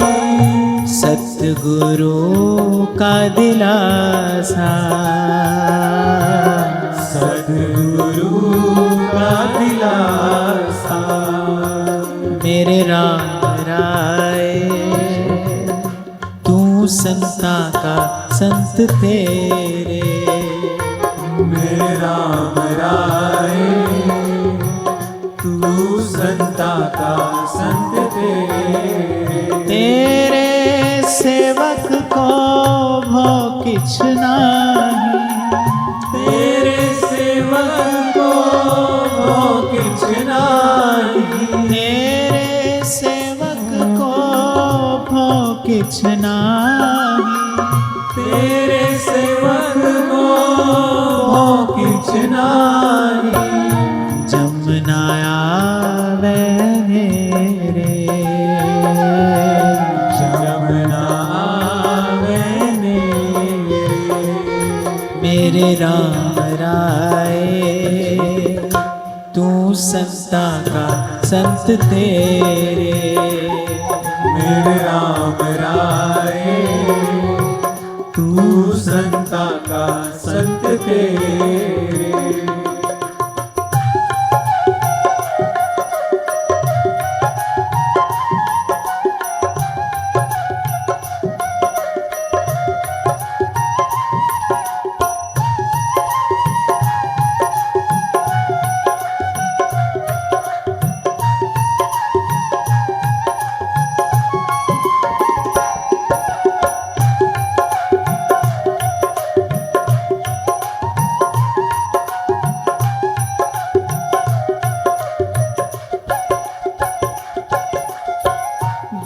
सतगुरु का दिलासा, सतगुरु का दिलासा, मेरे राम राय तू संता का संत तेरे, मेरे राम राय तू संता का संत तेरे, तेरे सेवक को भो किछ नाही, तेरे सेवक को हो किछ नाही, तेरे सेवक को भो किछ नाही, तेरे सेवक को हो किछ नाही। जमुना आवे मेरे, जमुना आवे मेरे राम राय तू संता का संत तेरे, मेरे राम राय तू संता का संत तेरे।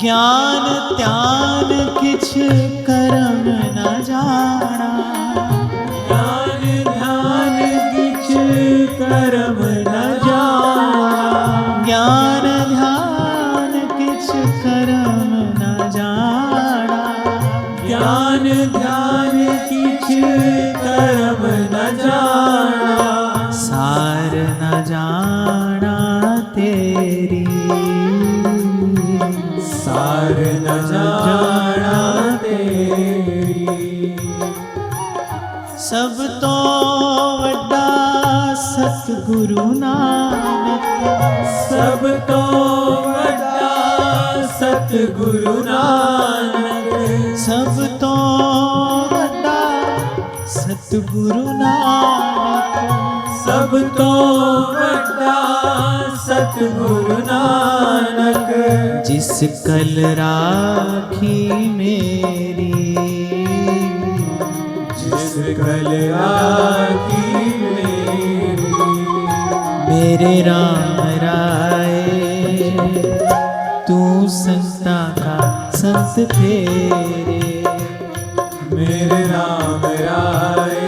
ज्ञान त्यान किछ करम न जाना, ज्ञान ध्यान किछ करम न जाना, ज्ञान ध्यान किछ करम न जाना, ज्ञान ध्यान किछ करम न जाना, सार न जाना तेरी, सार न जाना तेरी, सब तो वड्डा सतगुरु नानक, सब तो वड्डा सतगुरु नानक, सब तो वड्डा सतगुरु नानक, सब तो वड्डा सतगुरु नानक, जिस कल राखी मेरी, जिस कल राखी मेरी, मेरे राम राय तू संता का संत तेरे, मेरे राम राय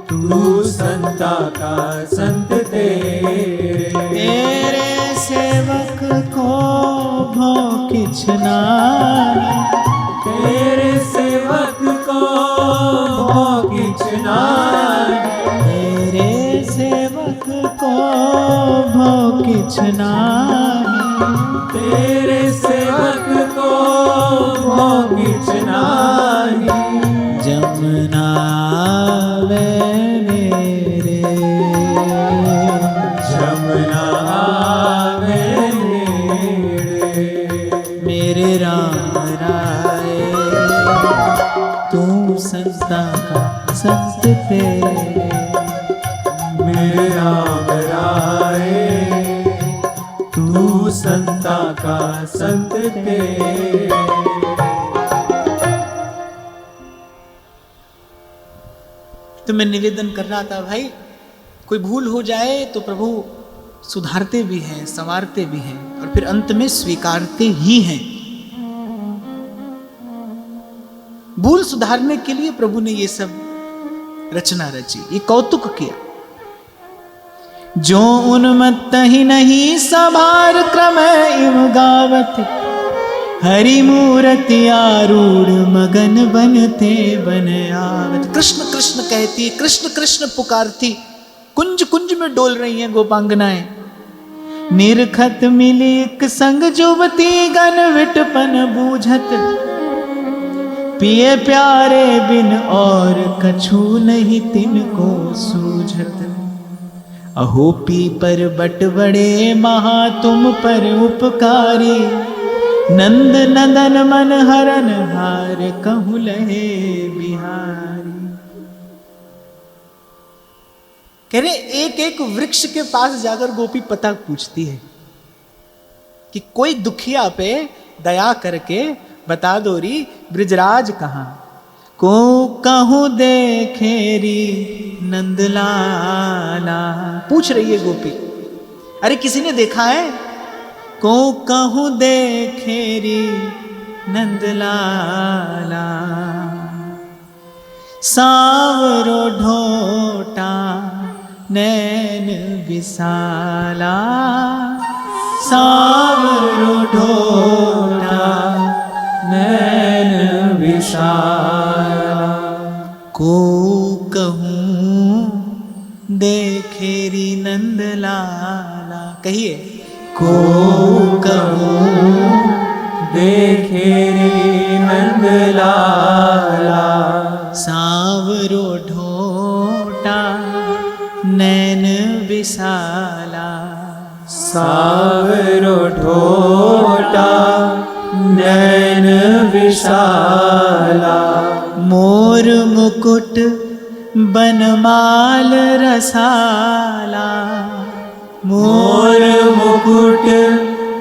तू संता का संत तेरे, तेरे सेवक को भो किछ नाही, तेरे सेवक को हो किछ नाही, तेरे सेवक को भो किछ नाही, तेरे सेवक को हो किछ नाही। जमुना आवे मेरे, जमुना आवे मेरे राम राय तू संता का संत तेरे, मेरे राम राय तू संता का संत तेरे। तो मैं निवेदन कर रहा था भाई, कोई भूल हो जाए तो प्रभु सुधारते भी हैं, संवारते भी हैं और फिर अंत में स्वीकारते ही हैं। भूल सुधारने के लिए प्रभु ने ये सब रचना रची, ये कौतुक किया। जो उन्मत्त ही नहीं सभार क्रम इव गावत, हरि मूर्ति आरूढ़ मगन बनते बन आवत। कृष्ण कृष्ण कहती, कृष्ण कृष्ण पुकारती, कुंज कुंज में डोल रही हैं गोपांगनाएं। निरखत मिली एक संग जुवती गण विटपन बूझत, पिए प्यारे बिन और कछु नहीं तिनको सूझत। अहो पी पर बट बड़े महा तुम पर उपकारी, नंद नंदन मन हरन हार कहु लहे बिहारी। कह रहे एक एक वृक्ष के पास जाकर गोपी पता पूछती है कि कोई दुखिया पे दया करके बता दो री ब्रिजराज कहाँ, को कहूँ देखेरी नंदलाला। पूछ रही है गोपी, अरे किसी ने देखा है? को कहूँ देखेरी नंदलाला, सांवरो ढोटा नैन विशाला, सांवरो ढोटा नैन विशाला। को कहूँ देखेरी नंदलाला। कहिए, को कहूँ देखेरी नंदलाला, सांवरो ढोटा नैन विशाला, सांवरो ढोटा नैन विशाला। मोर मुकुट बनमाल रसाला, मोर मुकुट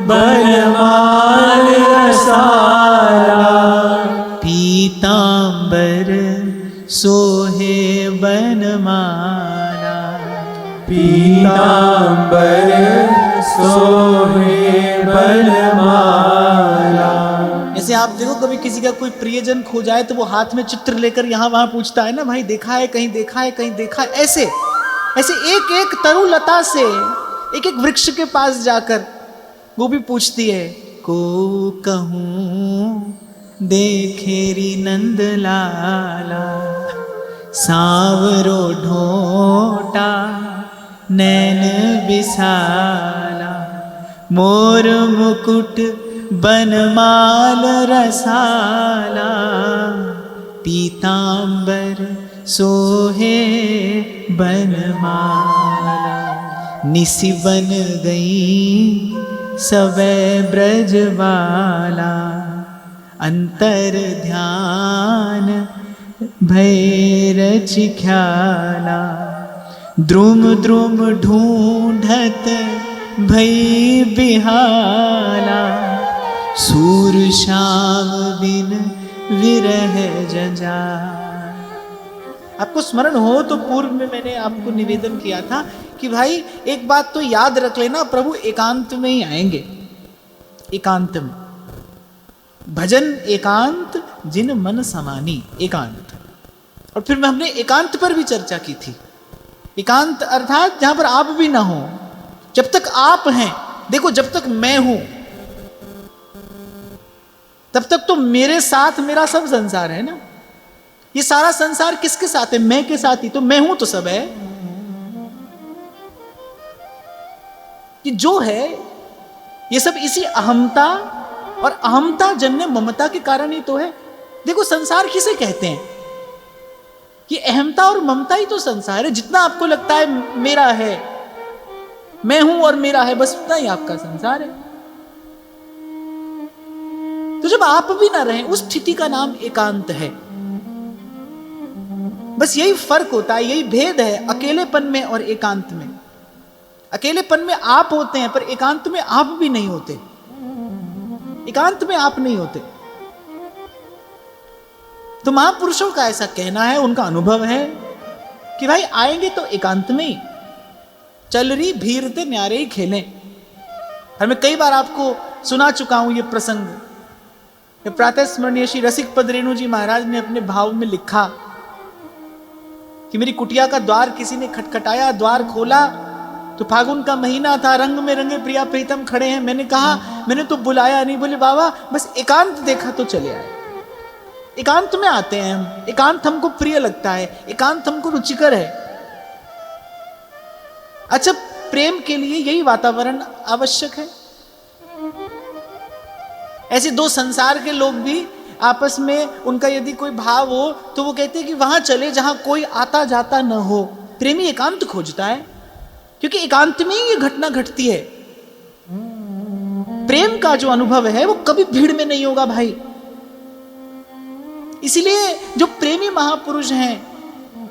बनमाल रसाला, पीतांबर सोहे बनमाला, पीतांबर सोहे बनमाला। जैसे आप देखो कभी किसी का कोई प्रियजन खो जाए तो वो हाथ में चित्र लेकर यहाँ वहां पूछता है ना, भाई देखा है, कहीं देखा है, कहीं देखा है। ऐसे ऐसे एक एक तरुलता से एक एक वृक्ष के पास जाकर वो भी पूछती है, को कहूँ देखेरी नंदलाला, सांवरो ढोटा नैन विशाला, मोर मुकुट बनमाल रसाला, पीतांबर सोहे बनमाला। निसी बन गई सवै ब्रजवाला, अंतर ध्यान भैर चिख्याला, द्रुम द्रुम ढूंढत भई बिहाला, सूर श्याम बिन विरह जंजाल। आपको स्मरण हो तो पूर्व में मैंने आपको निवेदन किया था कि भाई एक बात तो याद रख लेना, प्रभु एकांत में ही आएंगे। एकांत में भजन एकांत जिन मन समानी, एकांत। और फिर हमने एकांत पर भी चर्चा की थी। एकांत अर्थात जहां पर आप भी ना हो, जब तक आप हैं। देखो जब तक मैं हूं तब तक तो मेरे साथ मेरा सब संसार है ना। ये सारा संसार किसके साथ है? मैं के साथ ही। तो मैं हूं तो सब है। कि जो है ये सब इसी अहमता और अहमता जन्य ममता के कारण ही तो है। देखो संसार किसे कहते हैं? ये अहमता और ममता ही तो संसार है। जितना आपको लगता है मेरा है, मैं हूं और मेरा है, बस उतना ही आपका संसार है। तो जब आप भी ना रहें उस स्थिति का नाम एकांत है। बस यही फर्क होता है, यही भेद है अकेलेपन में और एकांत में। अकेलेपन में आप होते हैं पर एकांत में आप भी नहीं होते। एकांत में आप नहीं होते। तो महापुरुषों का ऐसा कहना है, उनका अनुभव है कि भाई आएंगे तो एकांत में ही। चल रही भीरते न्यारे ही खेलें। और मैं कई बार आपको सुना चुका हूं ये प्रसंग। प्रातः स्मरणीय श्री रसिक पद रेणु जी महाराज ने अपने भाव में लिखा कि मेरी कुटिया का द्वार किसी ने खटखटाया, द्वार खोला तो फागुन का महीना था, रंग में रंगे प्रिया प्रीतम खड़े हैं। मैंने कहा, मैंने तो बुलाया नहीं। बोले बाबा बस एकांत देखा तो चले आए। एकांत में आते हैं हम, एकांत हमको प्रिय लगता है, एकांत हमको रुचिकर है। अच्छा, प्रेम के लिए यही वातावरण आवश्यक है। ऐसे दो संसार के लोग भी आपस में उनका यदि कोई भाव हो तो वो कहते हैं कि वहां चले जहां कोई आता जाता न हो। प्रेमी एकांत खोजता है, क्योंकि एकांत में ही ये घटना घटती है। प्रेम का जो अनुभव है वो कभी भीड़ में नहीं होगा भाई। इसीलिए जो प्रेमी महापुरुष हैं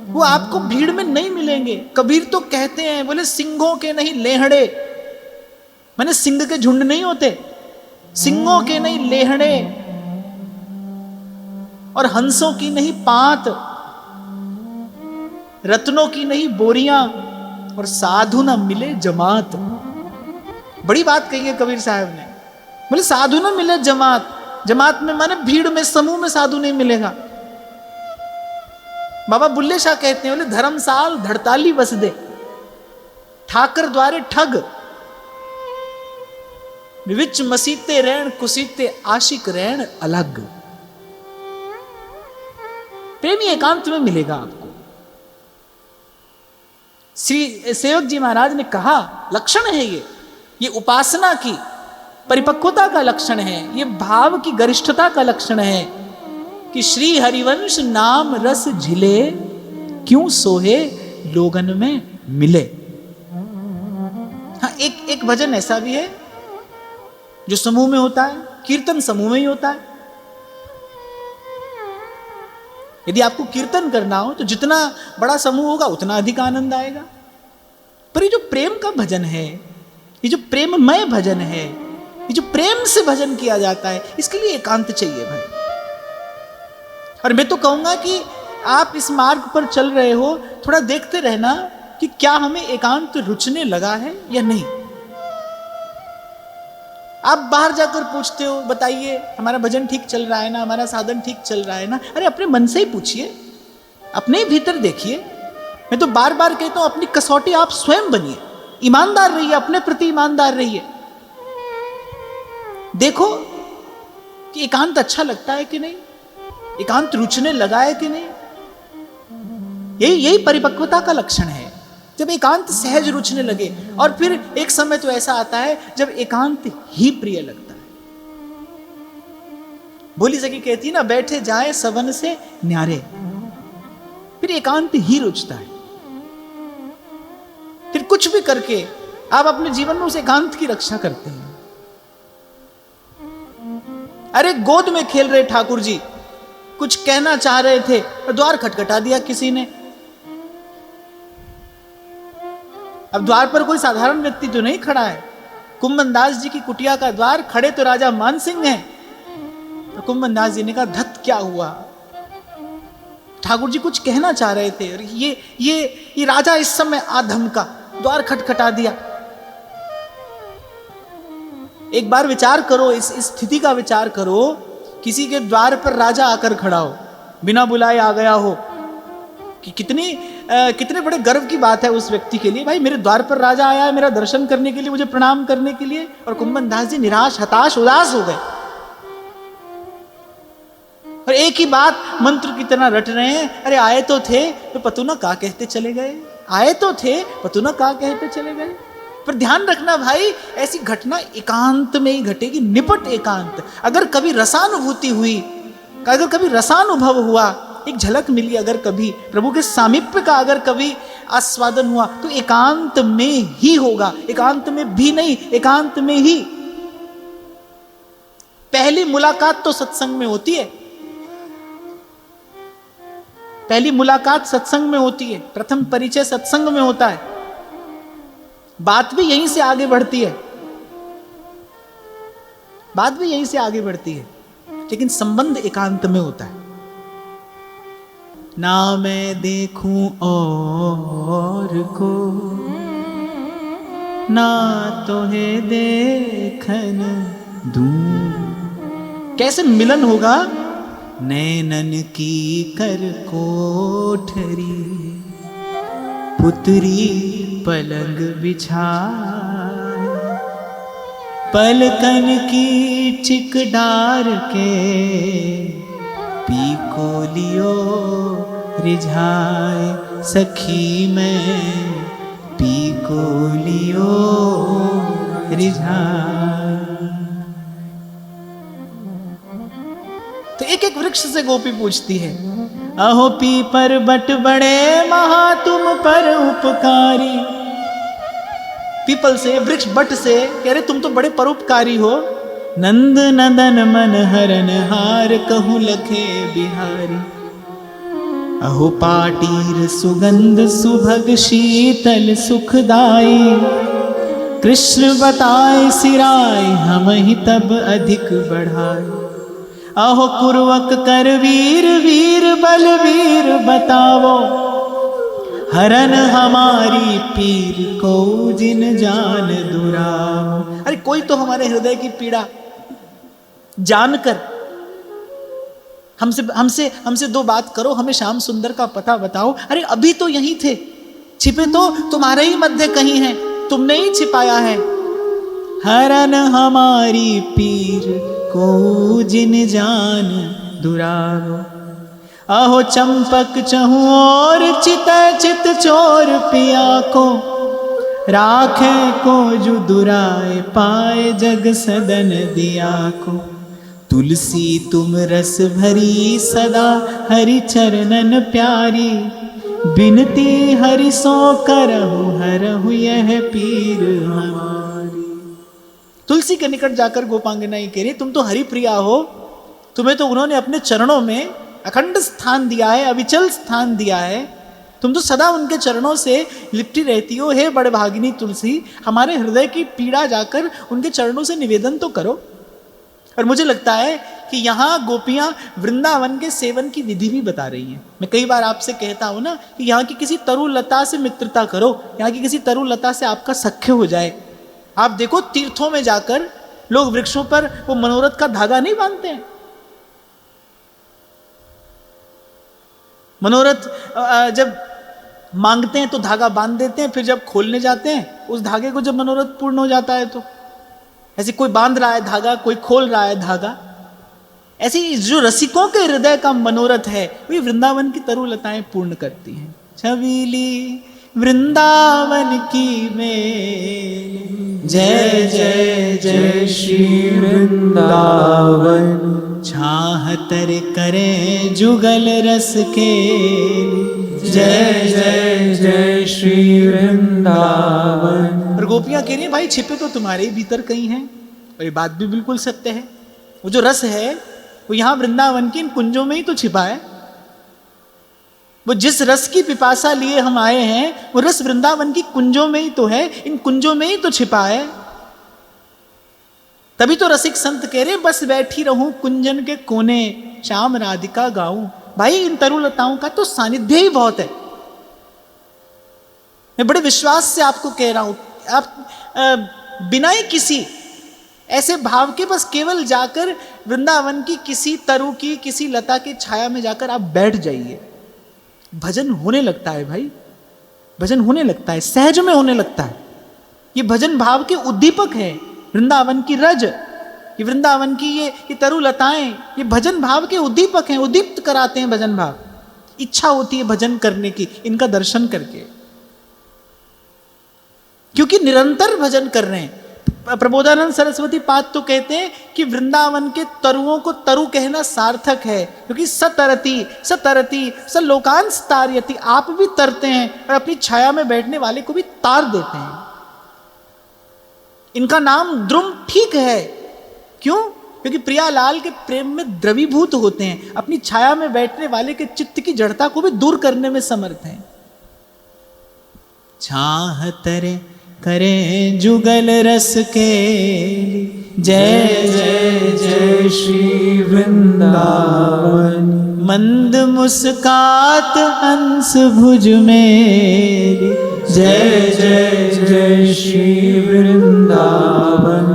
वो आपको भीड़ में नहीं मिलेंगे। कबीर तो कहते हैं, बोले सिंहों के नहीं लेहड़े, माने सिंह के झुंड नहीं होते, सिंहों के नहीं लेहड़े और हंसों की नहीं पात, रत्नों की नहीं बोरियां और साधु ना मिले जमात। बड़ी बात कही है कबीर साहब ने। बोले साधु ना मिले जमात, जमात में माने भीड़ में, समूह में साधु नहीं मिलेगा। बाबा बुल्ले शाह कहते हैं, बोले धर्मसाल धड़ताली बस दे, ठाकर द्वारे ठग, विच मसीते रैन कुसीते आशिक रैन अलग। प्रेमी एकांत में मिलेगा आपको। श्री सेवक जी महाराज ने कहा, लक्षण है ये उपासना की परिपक्वता का लक्षण है, ये भाव की गरिष्ठता का लक्षण है कि श्री हरिवंश नाम रस झिले, क्यों सोहे लोगन में मिले। हाँ, एक भजन ऐसा भी है जो समूह में होता है, कीर्तन समूह में ही होता है। यदि आपको कीर्तन करना हो तो जितना बड़ा समूह होगा उतना अधिक आनंद आएगा। पर ये जो प्रेम का भजन है, ये जो प्रेममय भजन है, ये जो प्रेम से भजन किया जाता है, इसके लिए एकांत चाहिए भाई। और मैं तो कहूंगा कि आप इस मार्ग पर चल रहे हो, थोड़ा देखते रहना कि क्या हमें एकांत रुचने लगा है या नहीं। आप बाहर जाकर पूछते हो, बताइए हमारा भजन ठीक चल रहा है ना, हमारा साधन ठीक चल रहा है ना। अरे अपने मन से ही पूछिए, अपने भीतर देखिए। मैं तो बार बार कहता हूं, अपनी कसौटी आप स्वयं बनिए, ईमानदार रहिए, अपने प्रति ईमानदार रहिए। देखो कि एकांत अच्छा लगता है कि नहीं, एकांत रुचने लगा है कि नहीं। यही परिपक्वता का लक्षण है, जब एकांत सहज रुचने लगे। और फिर एक समय तो ऐसा आता है जब एकांत ही प्रिय लगता है। भोली सखी कहती ना, बैठे जाए सवन से न्यारे, फिर एकांत ही रुचता है। फिर कुछ भी करके आप अपने जीवन में उस एकांत की रक्षा करते हैं। अरे गोद में खेल रहे ठाकुर जी कुछ कहना चाह रहे थे और द्वार खटखटा दिया किसी ने। अब द्वार पर कोई साधारण व्यक्ति तो नहीं खड़ा है। कुंभन दास जी की कुटिया का द्वार, खड़े तो राजा मान सिंह हैं। तो कुंभन दास जी ने कहा, धत क्या हुआ। ठाकुर जी कुछ कहना चाह रहे थे, ये राजा इस समय आधम का द्वार खटखटा दिया। एक बार विचार करो, इस स्थिति का विचार करो, किसी के द्वार पर राजा आकर खड़ा हो, बिना बुलाए आ गया हो, कि कितने बड़े गर्व की बात है उस व्यक्ति के लिए। भाई मेरे द्वार पर राजा आया है मेरा दर्शन करने के लिए, मुझे प्रणाम करने के लिए। और कुंभन दास जी निराश, हताश, उदास हो गए और एक ही बात मंत्र की तरह रट रहे हैं। अरे आए तो थे तो पतू ना का कहते चले गए, आए तो थे पतू ना का कहते चले गए। पर ध्यान रखना भाई, ऐसी घटना एकांत में ही घटेगी, निपट एकांत। अगर कभी रसानुभूति हुई, अगर कभी रसानुभव हुआ, एक झलक मिली, अगर कभी प्रभु के सामीप्य का अगर कभी आस्वादन हुआ, तो एकांत में ही होगा, एकांत में भी नहीं, एकांत में ही। पहली मुलाकात तो सत्संग में होती है, पहली मुलाकात सत्संग में होती है, प्रथम परिचय सत्संग में होता है। बात भी यहीं से आगे बढ़ती है, बात भी यहीं से आगे बढ़ती है, लेकिन संबंध एकांत में होता है। ना मैं देखूं और को, ना तुम्हें देखन दूं। कैसे मिलन होगा? नैनन की कर कोठरी, पुतरी पलंग बिछाए, पलकन की चिक डार के पीको लियो रिझाए। सखी मैं पीको लियो रिझाए। तो एक एक वृक्ष से गोपी पूछती है, अहो पीपर बट बड़े महा तुम पर उपकारी। पीपल से, वृक्ष बट से कह रहे तुम तो बड़े परोपकारी हो। नंद नंदन मन हरन हार कहूँ लखे बिहारी। अहो पाटीर सुगंध सुभग शीतल सुखदाई। कृष्ण बताए सिराय हम ही तब अधिक बढ़ाए। अहो कुरवक कर वीर वीर बलवीर बतावो। हरन हमारी पीर को जिन जान दुराओ। अरे कोई तो हमारे हृदय की पीड़ा जानकर हमसे हमसे हमसे दो बात करो, हमें श्याम सुंदर का पता बताओ। अरे अभी तो यहीं थे, छिपे तो तुम्हारे ही मध्य कहीं हैं, तुमने ही छिपाया है। हरन हमारी पीर को जिन जान दुरारो। अहो चंपक चहु और चित चित चोर पिया को। राखे को जो दुराए पाए जग सदन दिया को। तुलसी तुम रस भरी सदा हरि चरणन प्यारी। बिनती हरि सो करहु हरहु यह पीर हमारी। तुलसी के निकट जाकर गोपांगना कह रही, तुम तो हरि प्रिया हो, तुम्हें तो उन्होंने अपने चरणों में अखंड स्थान दिया है, अविचल स्थान दिया है। तुम तो सदा उनके चरणों से लिपटी रहती हो। हे बड़भागिनी तुलसी, हमारे हृदय की पीड़ा जाकर उनके चरणों से निवेदन तो करो। और मुझे लगता है कि यहाँ गोपियाँ वृंदावन के सेवन की विधि भी बता रही हैं। मैं कई बार आपसे कहता हूँ ना कि यहाँ की किसी तरुलता से मित्रता करो, यहाँ की किसी तरुलता से आपका सख्य हो जाए। आप देखो तीर्थों में जाकर लोग वृक्षों पर वो मनोरथ का धागा नहीं बांधते हैं। मनोरथ जब मांगते हैं तो धागा बांध देते हैं, फिर जब खोलने जाते हैं उस धागे को, जब मनोरथ पूर्ण हो जाता है तो ऐसे कोई बांध रहा है धागा, कोई खोल रहा है धागा। ऐसी जो रसिकों के हृदय का मनोरथ है वही वृंदावन की तरुलताएं पूर्ण करती हैं। छबीली वृंदावन की मेल, जय जय जय श्री वृंदावन। छाहतर करे जुगल रस के, जय जय जय श्री वृंदावन। और गोपियां कह रही हैं भाई छिपे तो तुम्हारे ही भीतर कहीं हैं। और ये बात भी बिल्कुल सत्य है। वो जो रस है वो यहाँ वृंदावन की इन कुंजों में ही तो छिपा है। वो जिस रस की पिपासा लिए हम आए हैं वो रस वृंदावन की कुंजों में ही तो है, इन कुंजों में ही तो छिपा है। तभी तो रसिक संत कह रहे बस बैठी रहूं कुंजन के कोने, श्याम राधिका गाऊं। भाई इन तरुलताओं का तो सानिध्य ही बहुत है। मैं बड़े विश्वास से आपको कह रहा हूं, आप बिना ही किसी ऐसे भाव के बस केवल जाकर वृंदावन की किसी तरु की, किसी लता की छाया में जाकर आप बैठ जाइए। भजन होने लगता है भाई, भजन होने लगता है, सहज में होने लगता है। ये भजन भाव के उद्दीपक है। वृंदावन की रज, ये वृंदावन की ये तरुलताएं, ये भजन भाव के उद्दीपक हैं, उद्दीप्त कराते हैं भजन भाव। इच्छा होती है भजन करने की इनका दर्शन करके, क्योंकि निरंतर भजन कर रहे हैं। प्रबोधानंद सरस्वती पाद तो कहते हैं कि वृंदावन के तरुओं को तरु कहना सार्थक है, क्योंकि सतरती सतरती सलोकांस तारयति, आप भी तरते हैं और अपनी छाया में बैठने वाले को भी तार देते हैं। इनका नाम द्रुम ठीक है। क्यों? क्योंकि प्रियालाल के प्रेम में द्रवीभूत होते हैं, अपनी छाया में बैठने वाले के चित्त की जड़ता को भी दूर करने में समर्थ हैं। छाह तरे करे जुगल रस के, जय जय जय श्री वृंदावन। मंद मुस्कात हंस भुज मेरी, जय जय जय श्री वृंदावन।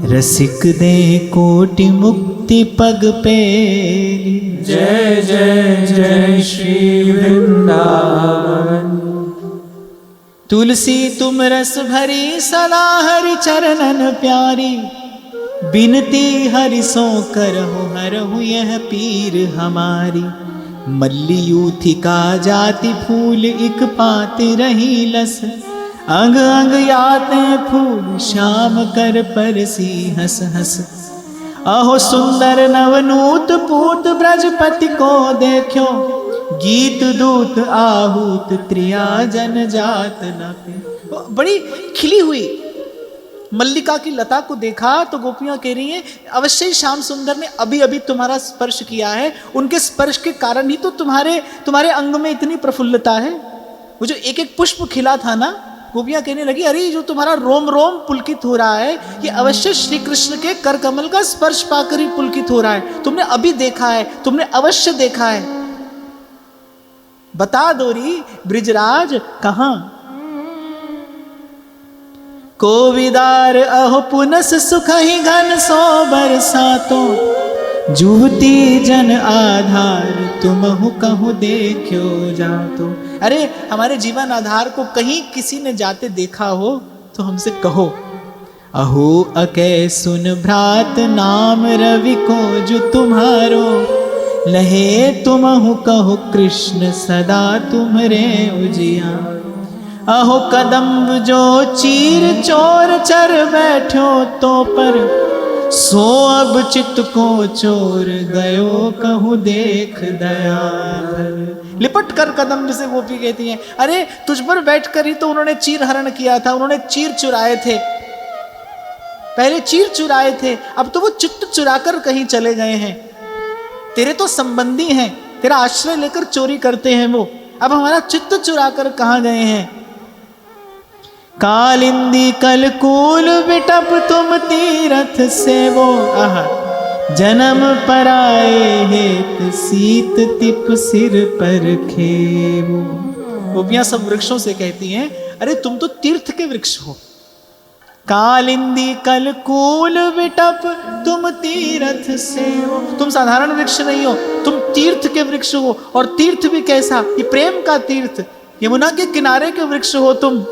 रसिक दे कोटि मुक्ति पग पेली, जय जय जय श्री वृंदावन। तुलसी तुम रस भरी सदा हरि चरणन प्यारी, बिनती हरि सो करहु हरहु यह पीर हमारी। मल्लियूथिका जाति फूल इक पाते रही लस, अंग अंग याते फूल श्याम कर परसी हंस हंस। अहो सुंदर नवनूत पूत ब्रजपति को देखो, गीत दूत आहूत त्रिया जन जात न पे। बड़ी खिली हुई मल्लिका की लता को देखा तो गोपियां कह रही हैं अवश्य ही श्याम सुंदर ने अभी अभी तुम्हारा स्पर्श किया है, उनके स्पर्श के कारण ही तो तुम्हारे अंग में इतनी प्रफुल्लता है। वो जो एक एक पुष्प खिला था ना, गोपियां कहने लगी अरे जो तुम्हारा रोम रोम पुलकित हो रहा है ये अवश्य श्री कृष्ण के कर कमल का स्पर्श पाकर ही पुलकित हो रहा है। तुमने अभी देखा है, तुमने अवश्य देखा है। बता दो री ब्रिजराज कहां। कोविदार अहो पुनस सुख ही घन सो बरसातो, जुवती जन आधार तुमहु कहूँ देखो जातो। अरे हमारे जीवन आधार को कहीं किसी ने जाते देखा हो तो हमसे कहो। अहो अकै सुन भ्रात नाम रवि को जो तुम्हारो, लहे तुमहु कहो कृष्ण सदा तुम्हरे उजियारो। अहो कदम्ब जो चीर चोर चर बैठो तो पर, सो अब चित्त को चोर गयो कहूँ देख दया। लिपट कर कदम्ब से गोपी कहती हैं अरे तुझ पर बैठ कर ही तो उन्होंने चीर हरण किया था, उन्होंने चीर चुराए थे, पहले चीर चुराए थे, अब तो वो चित्त चुराकर कहीं चले गए हैं। तेरे तो संबंधी हैं, तेरा आश्रय लेकर चोरी करते हैं वो, अब हमारा चित्त चुराकर कहाँ गए हैं। कालिंदी कलकूल बिटप तुम तीरथ से वो, जन्म पराए हेत सीत तिप सिर पर खेवो। गोपियां सब वृक्षों से कहती हैं अरे तुम तो तीर्थ के वृक्ष हो। कालिंदी कलकूल बिटप तुम तीरथ से हो, तुम साधारण वृक्ष नहीं हो, तुम तीर्थ के वृक्ष हो। और तीर्थ भी कैसा, ये प्रेम का तीर्थ, यमुना के किनारे के वृक्ष हो तुम।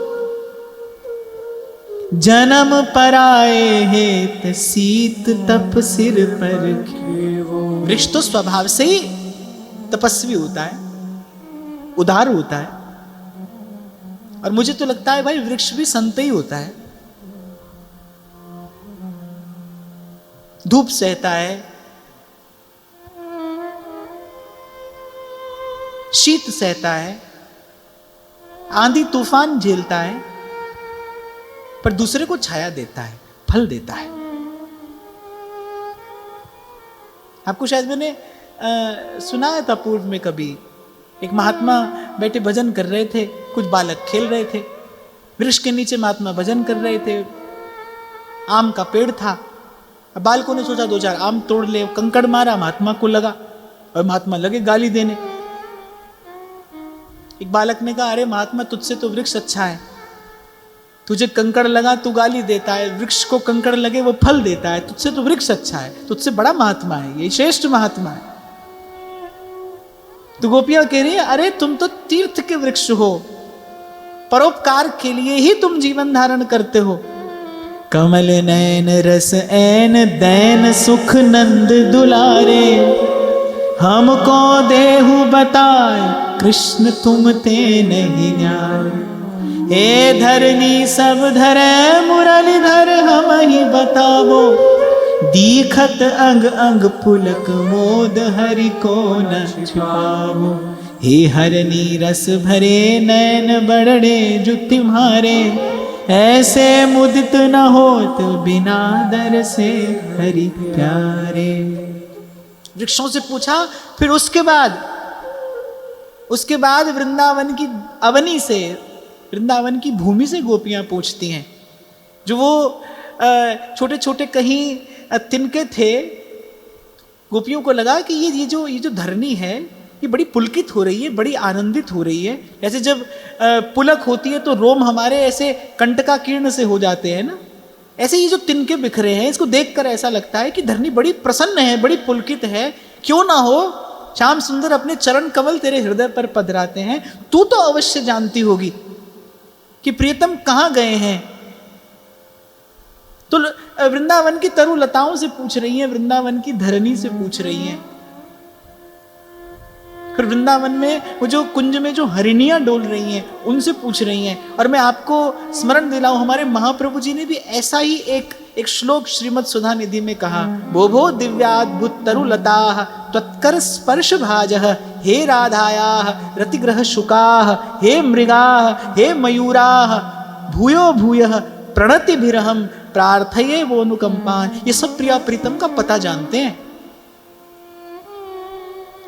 जन्म पराए हेत सीत तप सिर पर खेवो। वृक्ष तो स्वभाव से ही तपस्वी होता है, उदार होता है, और मुझे तो लगता है भाई वृक्ष भी संत ही होता है। धूप सहता है, शीत सहता है, आंधी तूफान झेलता है, पर दूसरे को छाया देता है, फल देता है। आपको शायद मैंने सुनाया था पूर्व में कभी, एक महात्मा बैठे भजन कर रहे थे, कुछ बालक खेल रहे थे, वृक्ष के नीचे महात्मा भजन कर रहे थे। आम का पेड़ था, अब बालकों ने सोचा दो चार आम तोड़ ले, कंकड़ मारा, महात्मा को लगा और महात्मा लगे गाली देने। एक बालक ने कहा अरे महात्मा तुझसे तो वृक्ष अच्छा है, तुझे कंकड़ लगा तू गाली देता है, वृक्ष को कंकड़ लगे वो फल देता है, तुझसे तो वृक्ष अच्छा है, तुझसे बड़ा महात्मा है, ये श्रेष्ठ महात्मा है। तो गोपियां कह रही है अरे तुम तो तीर्थ के वृक्ष हो, परोपकार के लिए ही तुम जीवन धारण करते हो। कमल नैन रस ऐन दैन सुख नंद दुलारे, हमको देहु बताए कृष्ण तुम ते नहीं न्यारे। हे धरनी सब धरे मुरलीधर हम ही बतावो, दीखत अंग अंग पुलक मोद हरि को न छुपावो। हे हरनी रस भरे नैन बड़े जो तुम्हारे, ऐसे मुदित न होत बिना दर से हरि प्यारे। वृक्षों से पूछा, फिर उसके बाद वृंदावन की अवनी से, वृंदावन की भूमि से गोपियां पूछती हैं। जो वो छोटे छोटे कहीं तिनके थे, गोपियों को लगा कि ये जो धरनी है ये बड़ी पुलकित हो रही है, बड़ी आनंदित हो रही है। ऐसे जब पुलक होती है तो रोम हमारे ऐसे कंटका किरण से हो जाते हैं ना, ऐसे ये जो तिनके बिखरे हैं इसको देखकर ऐसा लगता है कि धरनी बड़ी प्रसन्न है, बड़ी पुलकित है। क्यों ना हो, श्याम सुंदर अपने चरण कमल तेरे हृदय पर पधराते हैं, तू तो अवश्य जानती होगी। कि प्रियतम कहाँ गए हैं। तो वृंदावन की तरुलताओं से पूछ रही हैं, वृंदावन की धरनी से पूछ रही हैं। फिर वृंदावन में वो जो कुंज में जो हरिणियां डोल रही हैं उनसे पूछ रही हैं। और मैं आपको स्मरण दिलाऊं, हमारे महाप्रभु जी ने भी ऐसा ही एक श्लोक श्रीमद् सुधा निधि में कहा, भो भो दिव्याद्भुत तरुलता त्वत्कर स्पर्श भाजः हे राधायाः रतिग्रह शुकाः हे मृगाः हे मयूराः भूयो भूयः प्रणतिभिरहं प्रार्थये वो अनुकंपान। ये सब प्रिया प्रीतम का पता जानते हैं,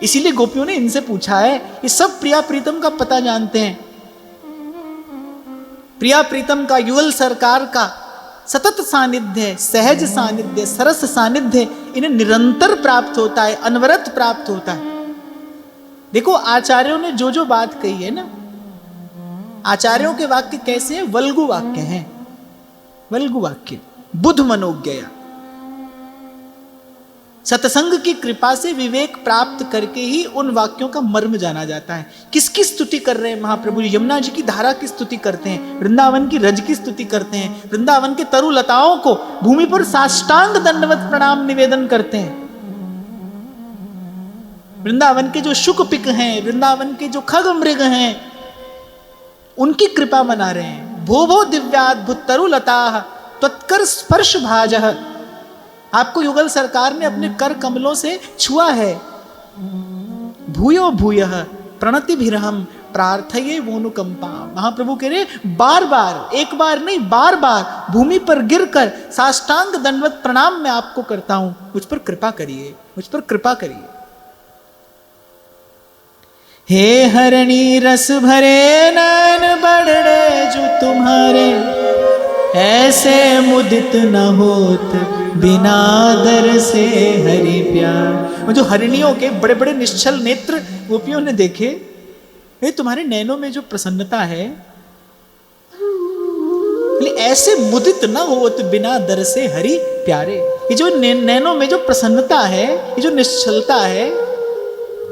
इसीलिए गोपियों ने इनसे पूछा है। ये सब प्रिया प्रीतम का पता जानते हैं। प्रिया प्रीतम का, युगल सरकार का सतत सानिध्य, सहज सानिध्य, सरस सानिध्य इन्हें निरंतर प्राप्त होता है, अनवरत प्राप्त होता है। देखो आचार्यों ने जो जो बात कही है ना, आचार्यों के वाक्य कैसे हैं? वल्गु वाक्य हैं, वल्गु वाक्य, बुद्ध मनोज्ञया। सत्संग की कृपा से विवेक प्राप्त करके ही उन वाक्यों का मर्म जाना जाता है। किसकी स्तुति कर रहे हैं महाप्रभु जी? यमुना जी की धारा की स्तुति करते हैं, वृंदावन की रज की स्तुति करते हैं, वृंदावन के तरुलताओं को भूमि पर साष्टांग दंडवत प्रणाम निवेदन करते हैं। वृंदावन के जो शुकपिक हैं, वृंदावन के जो खग मृग हैं, उनकी कृपा मना रहे हैं। भो भो दिव्याद्भुत तरुलता त्वत्कर स्पर्श भाजः। आपको युगल सरकार ने अपने कर कमलों से छुआ है। भूयो भूयः प्रणतिभिरहं प्रार्थये वोनुकंपा। महाप्रभु कह रहे बार बार, एक बार नहीं बार बार भूमि पर गिरकर साष्टांग दंडवत प्रणाम मैं आपको करता हूं, मुझ पर कृपा करिए, मुझ पर कृपा करिए। हे हरणी रस भरे नैन बड़े जो तुम्हारे, ऐसे मुदित न होत बिना दर से हरि प्यार। वो जो हरिणियों के बड़े बड़े निश्चल नेत्र गोपियों ने देखे, ये तुम्हारे नैनों में जो प्रसन्नता है, ऐसे मुदित न होत बिना दर से हरि प्यारे। ये जो नैनों में जो प्रसन्नता है, ये जो निश्चलता है,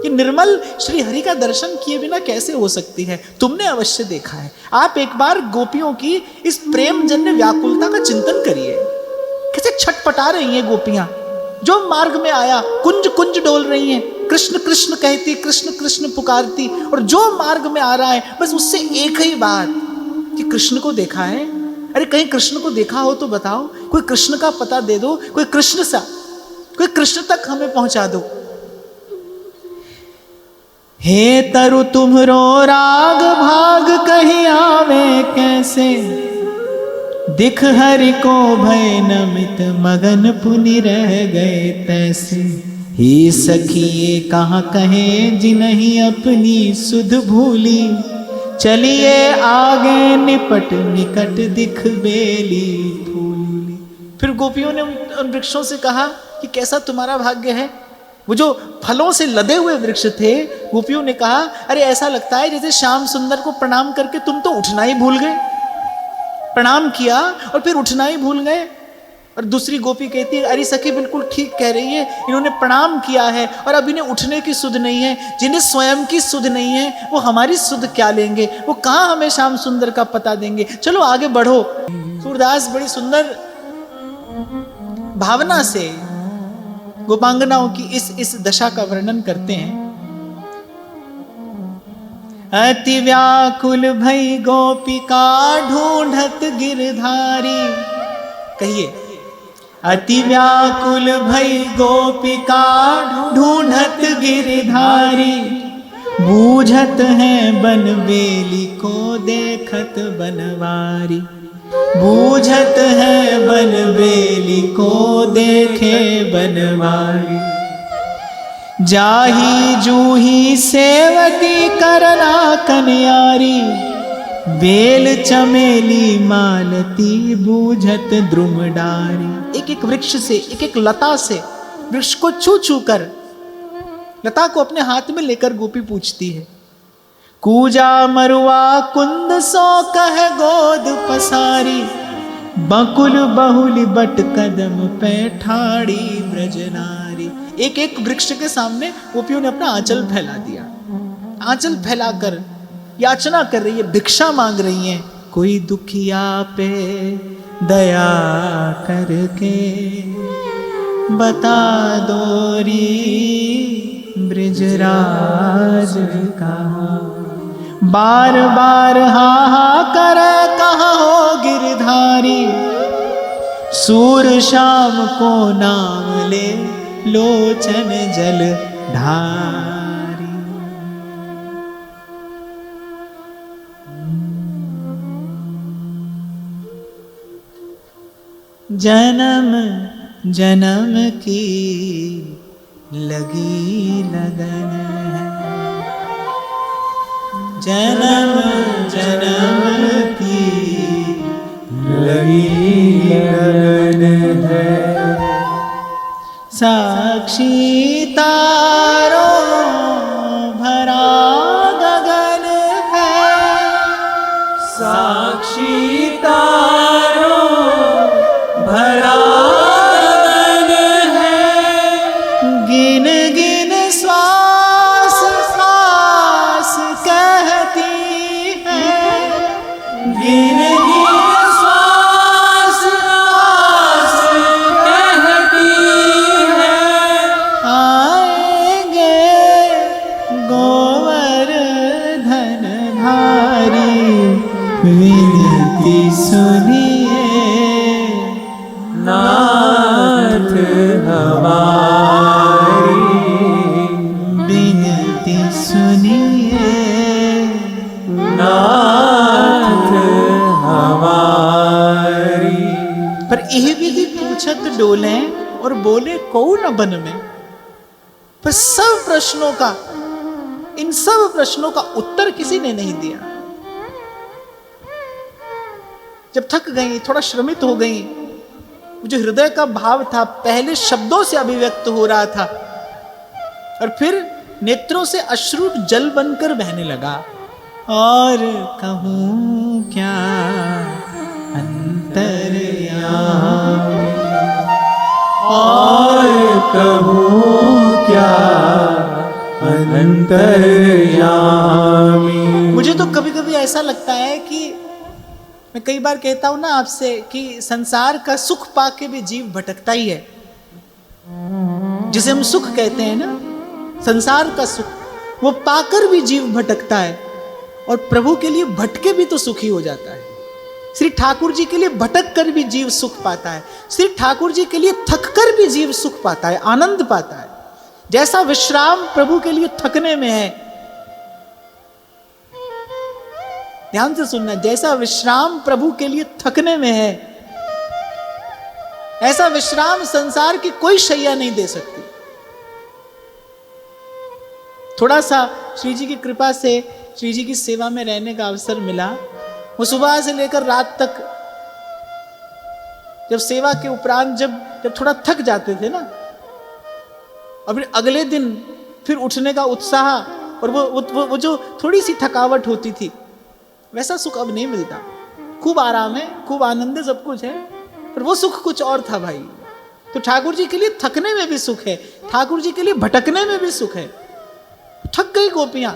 ये निर्मल श्री हरि का दर्शन किए बिना कैसे हो सकती है? तुमने अवश्य देखा है। आप एक बार गोपियों की इस प्रेम जन्य व्याकुलता का चिंतन करिए, कैसे छटपटा रही हैं गोपियां। जो मार्ग में आया कुंज कुंज डोल रही हैं, कृष्ण कृष्ण कहती, कृष्ण कृष्ण पुकारती। और जो मार्ग में आ रहा है बस उससे एक ही बात कि कृष्ण को देखा है? अरे कहीं कृष्ण को देखा हो तो बताओ, कोई कृष्ण का पता दे दो, कोई कृष्ण तक हमें पहुंचा दो। हे तरु तुम्हरो राग भाग कहीं आवे कैसे, दिख हरि को भय नमित मगन पुनि रह गए तैसे। ही सखिए कहाँ कहे जिन्हीं अपनी सुध भूली, चलिए आगे निपट निकट दिख बेली फूली। फिर गोपियों ने उन वृक्षों से कहा कि कैसा तुम्हारा भाग्य है। वो जो फलों से लदे हुए वृक्ष थे, गोपियों ने कहा अरे ऐसा लगता है जैसे श्याम सुंदर को प्रणाम करके तुम तो उठना ही भूल गए। प्रणाम किया और फिर उठना ही भूल गए। और दूसरी गोपी कहती है अरे सखी बिल्कुल ठीक कह रही है, इन्होंने प्रणाम किया है और अब इन्हें उठने की सुध नहीं है। जिन्हें स्वयं की सुध नहीं है वो हमारी सुध क्या लेंगे, वो कहाँ हमें श्याम सुंदर का पता देंगे। चलो आगे बढ़ो। सूरदास बड़ी सुंदर भावना से गोपांगनाओं की इस दशा का वर्णन करते हैं। अति व्याकुल भई गोपिका ढूंढत गिरधारी। कहिए अति व्याकुल भई गोपिका ढूंढत गिरधारी, बूझत है बन बेली को देखत बनवारी। बूझत है बन बेली को देखे बनवारी, जाही जूही सेवती करना कन्यारी। बेल चमेली मालती बूझत द्रुमडारी। एक एक वृक्ष से, एक एक लता से, वृक्ष को छू छू कर, लता को अपने हाथ में लेकर गोपी पूछती है। कूजा मरुआ कुंद सो कह गोद पसारी, बकुल बहुली बट कदम पे ठाड़ी ब्रजनारी। एक एक वृक्ष के सामने गोपियों ने अपना आंचल फैला दिया। आंचल फैलाकर याचना कर रही है, भिक्षा मांग रही हैं कोई दुखिया पे दया करके बता दो री ब्रिजराज कहाँ। बार बार हाहाकार कहाँ हो गिरधारी, सूर शाम को नाम ले लोचन जल धारी। जन्म जन्म की लगी लगन है, जन्म जन्म की लगी लगन है। साक्षी तारों भरा गगन है, साक्षी तारों भरा गगन है। गिन गिन श्वास श्वास कहती है, गिन गिन श्वास श्वास कहती है। आएंगे गोवर्धन धारी, विनती सुनिए नाथ हमारी, विनती सुनिए नाथ हमारी। पर यह विधि पूछत डोले और बोले को न बन में। पर सब प्रश्नों का, इन सब प्रश्नों का उत्तर किसी ने नहीं दिया। जब थक गई, थोड़ा श्रमित हो गई, जो हृदय का भाव था पहले शब्दों से अभिव्यक्त हो रहा था और फिर नेत्रों से अश्रु जल बनकर बहने लगा। और कहूं क्या अंतर्यामी, और कहूँ क्या अंतर्यामी। मुझे तो कभी कभी ऐसा लगता है कि मैं कई बार कहता हूं ना आपसे कि संसार का सुख पाके भी जीव भटकता ही है। जिसे हम सुख कहते हैं ना, संसार का सुख, वो पाकर भी जीव भटकता है और प्रभु के लिए भटके भी तो सुखी हो जाता है। श्री ठाकुर जी के लिए भटक कर भी जीव सुख पाता है, श्री ठाकुर जी के लिए थक कर भी जीव सुख पाता है, आनंद पाता है। जैसा विश्राम प्रभु के लिए थकने में है, ध्यान से सुनना, जैसा विश्राम प्रभु के लिए थकने में है, ऐसा विश्राम संसार की कोई शैया नहीं दे सकती। थोड़ा सा श्री जी की कृपा से श्री जी की सेवा में रहने का अवसर मिला। वो सुबह से लेकर रात तक, जब सेवा के उपरांत जब थोड़ा थक जाते थे ना, और फिर अगले दिन फिर उठने का उत्साह और वो जो थोड़ी सी थकावट होती थी, वैसा सुख अब नहीं मिलता। खूब आराम है, खूब आनंद है, सब कुछ है, पर वो सुख कुछ और था भाई। तो ठाकुर जी के लिए थकने में भी सुख है, ठाकुर जी के लिए भटकने में भी सुख है। थक गई गोपियां,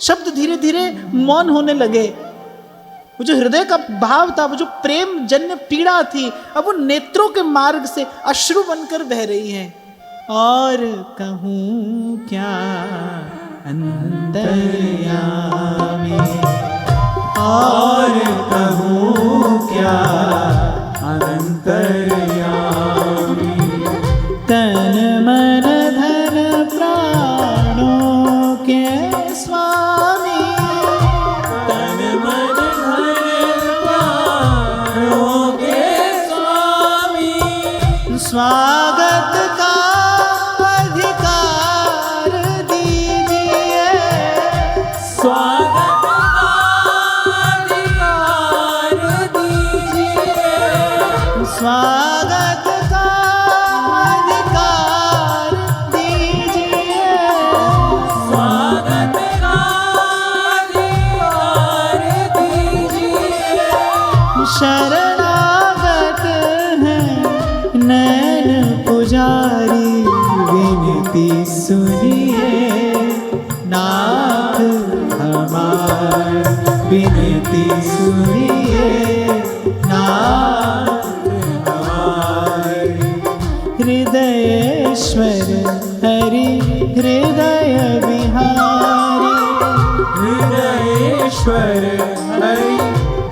शब्द धीरे धीरे मौन होने लगे। वो जो हृदय का भाव था, वो जो प्रेम जन्य पीड़ा थी, अब वो नेत्रों के मार्ग से अश्रु बनकर बह रही हैं। और कहूं क्या अंतर्यामी, और कहूँ क्या अंतर्यामी। तन मन धन प्राणों के स्वामी, तन मन धन प्राणों के स्वामी। स्वागत का अधिकार दीजिए, स्वागत अधिकार दीजिए। स्वागत का अधिकार दीजिए। स्वागत अधिकार दीजिए। शरणागत हैं नैन पुजारी, विनती सुनिए नाथ हमार, विनती हृदयेश्वर हरि हृदय विहारी, हृदयेश्वर हरि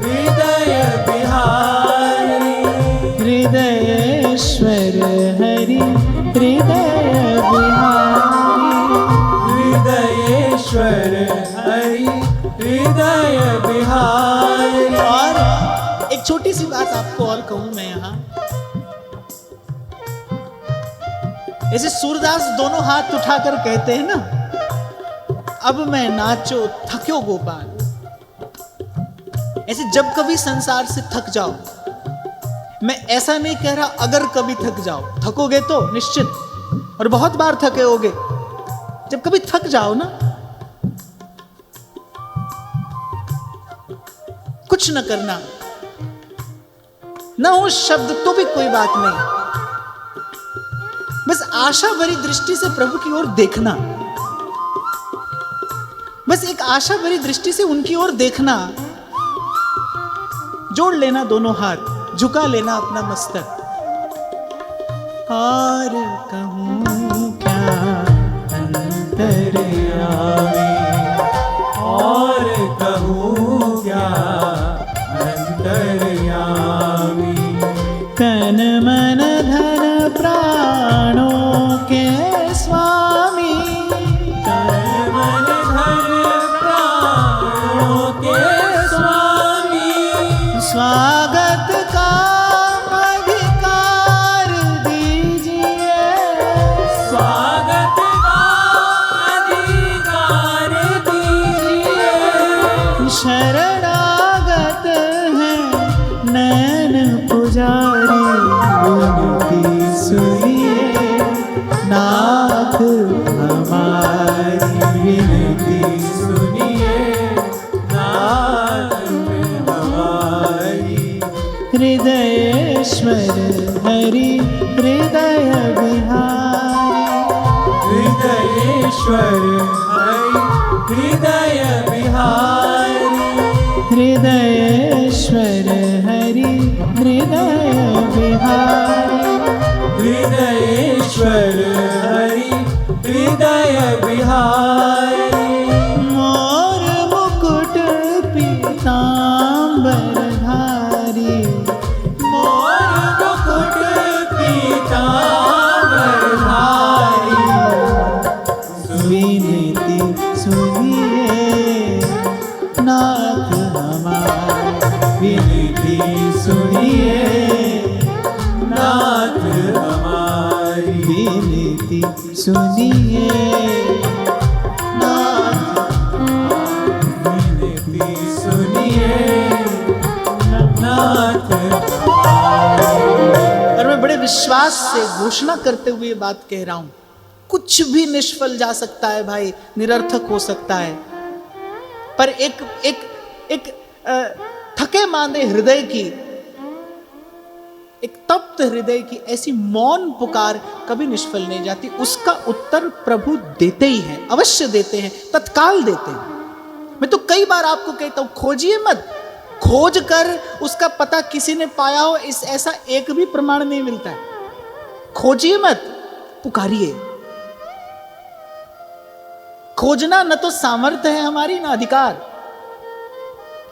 हृदय विहारी, हृदयेश्वर हरि हृदय विहारी, हृदयेश्वर हरि हृदय विहारी। और एक छोटी सी बात आपको और कहूं मैं यहां, ऐसे सूरदास दोनों हाथ उठाकर कहते हैं ना, अब मैं नाचो थक्यो गोपाल। ऐसे जब कभी संसार से थक जाओ, मैं ऐसा नहीं कह रहा अगर कभी थक जाओ, थकोगे तो निश्चित, और बहुत बार थके होगे। जब कभी थक जाओ ना, कुछ न करना, ना हो शब्द तो भी कोई बात नहीं, बस आशा भरी दृष्टि से प्रभु की ओर देखना, बस एक आशा भरी दृष्टि से उनकी ओर देखना, जोड़ लेना दोनों हाथ, झुका लेना अपना मस्तक। और कहूं क्या अंतर्यामी, और कहूं क्या अंतर्यामी, तन मन धन प्राणों के स्वामी, तन मन धन प्राणों के स्वामी, स्वागत का अधिकार दीजिए, स्वागत का अधिकार दीजिए, शरणागत है नैन पुजारी, विनती सुनिए नाथ हमारी, विनती सुनिए नाथ हमारी, हृदयेश्वर हरि हृदय विहारी, हृदयेश्वर हरि हृदय विहारी, हृदयेश्वर हरि हृदय विहारी, हृदयेश्वर हरि हृदय विहारी, मोर मुकुट पीतांबरधारी, मोर मुकुट पीतांबरधारी, विनती सुनिए नाथ हमारी, विनती सुनिए नाथ हमारी, विनती सुनिए नाथ, विनती सुनिए नाथ। और मैं बड़े विश्वास से घोषणा करते हुए ये बात कह रहा हूं, कुछ भी निष्फल जा सकता है भाई, निरर्थक हो सकता है, पर एक एक एक थके मांदे हृदय की, एक तप्त हृदय की ऐसी मौन पुकार कभी निष्फल नहीं जाती। उसका उत्तर प्रभु देते ही हैं, अवश्य देते हैं, तत्काल देते हैं। मैं तो कई बार आपको कहता हूं, खोजिए मत, खोज कर उसका पता किसी ने पाया हो इस ऐसा एक भी प्रमाण नहीं मिलता है। खोजिए मत, पुकारिए। खोजना न तो सामर्थ्य है हमारी, ना अधिकार।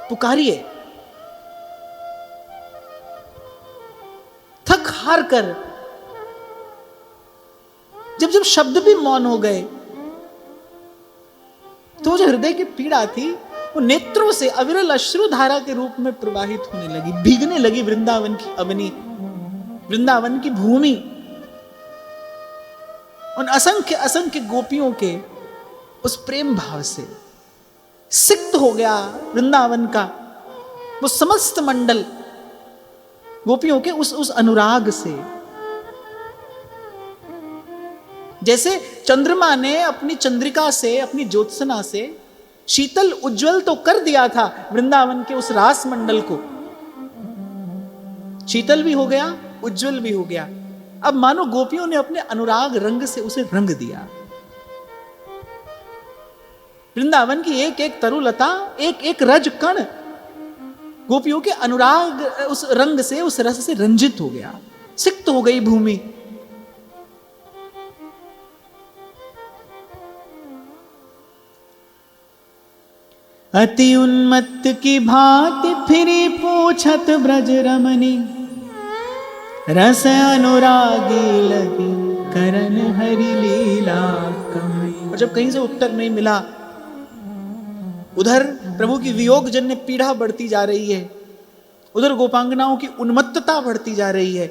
पुकारिए, थक हार कर। जब जब शब्द भी मौन हो गए, तो जो हृदय की पीड़ा थी वो नेत्रों से अविरल अश्रुधारा के रूप में प्रवाहित होने लगी, भीगने लगी वृंदावन की अवनी, वृंदावन की भूमि, उन असंख्य असंख्य गोपियों के उस प्रेम भाव से सिक्त हो गया वृंदावन का वो समस्त मंडल, गोपियों के उस अनुराग से। जैसे चंद्रमा ने अपनी चंद्रिका से, अपनी ज्योत्सना से शीतल उज्जवल तो कर दिया था वृंदावन के उस रास मंडल को, शीतल भी हो गया, उज्जवल भी हो गया। अब मानो गोपियों ने अपने अनुराग रंग से उसे रंग दिया। वृंदावन की एक एक तरुलता, एक एक रज कण गोपियों के अनुराग उस रंग से, उस रस से रंजित हो गया, सिक्त हो गई भूमि। अति उन्मत्त की भांति फिरी पूछत ब्रज रमणी, रस अनुरागी लगी करन हरि लीला कमनी। और जब कहीं से उत्तर नहीं मिला, उधर प्रभु की वियोग जन्य पीड़ा बढ़ती जा रही है, उधर गोपांगनाओं की उन्मत्तता बढ़ती जा रही है,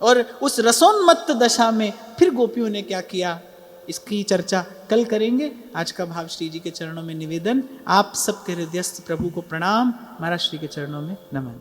और उस रसोन्मत्त दशा में फिर गोपियों ने क्या किया, इसकी चर्चा कल करेंगे। आज का भाव श्री जी के चरणों में निवेदन। आप सबके हृदयस्थ प्रभु को प्रणाम, महाराज श्री के चरणों में नमन।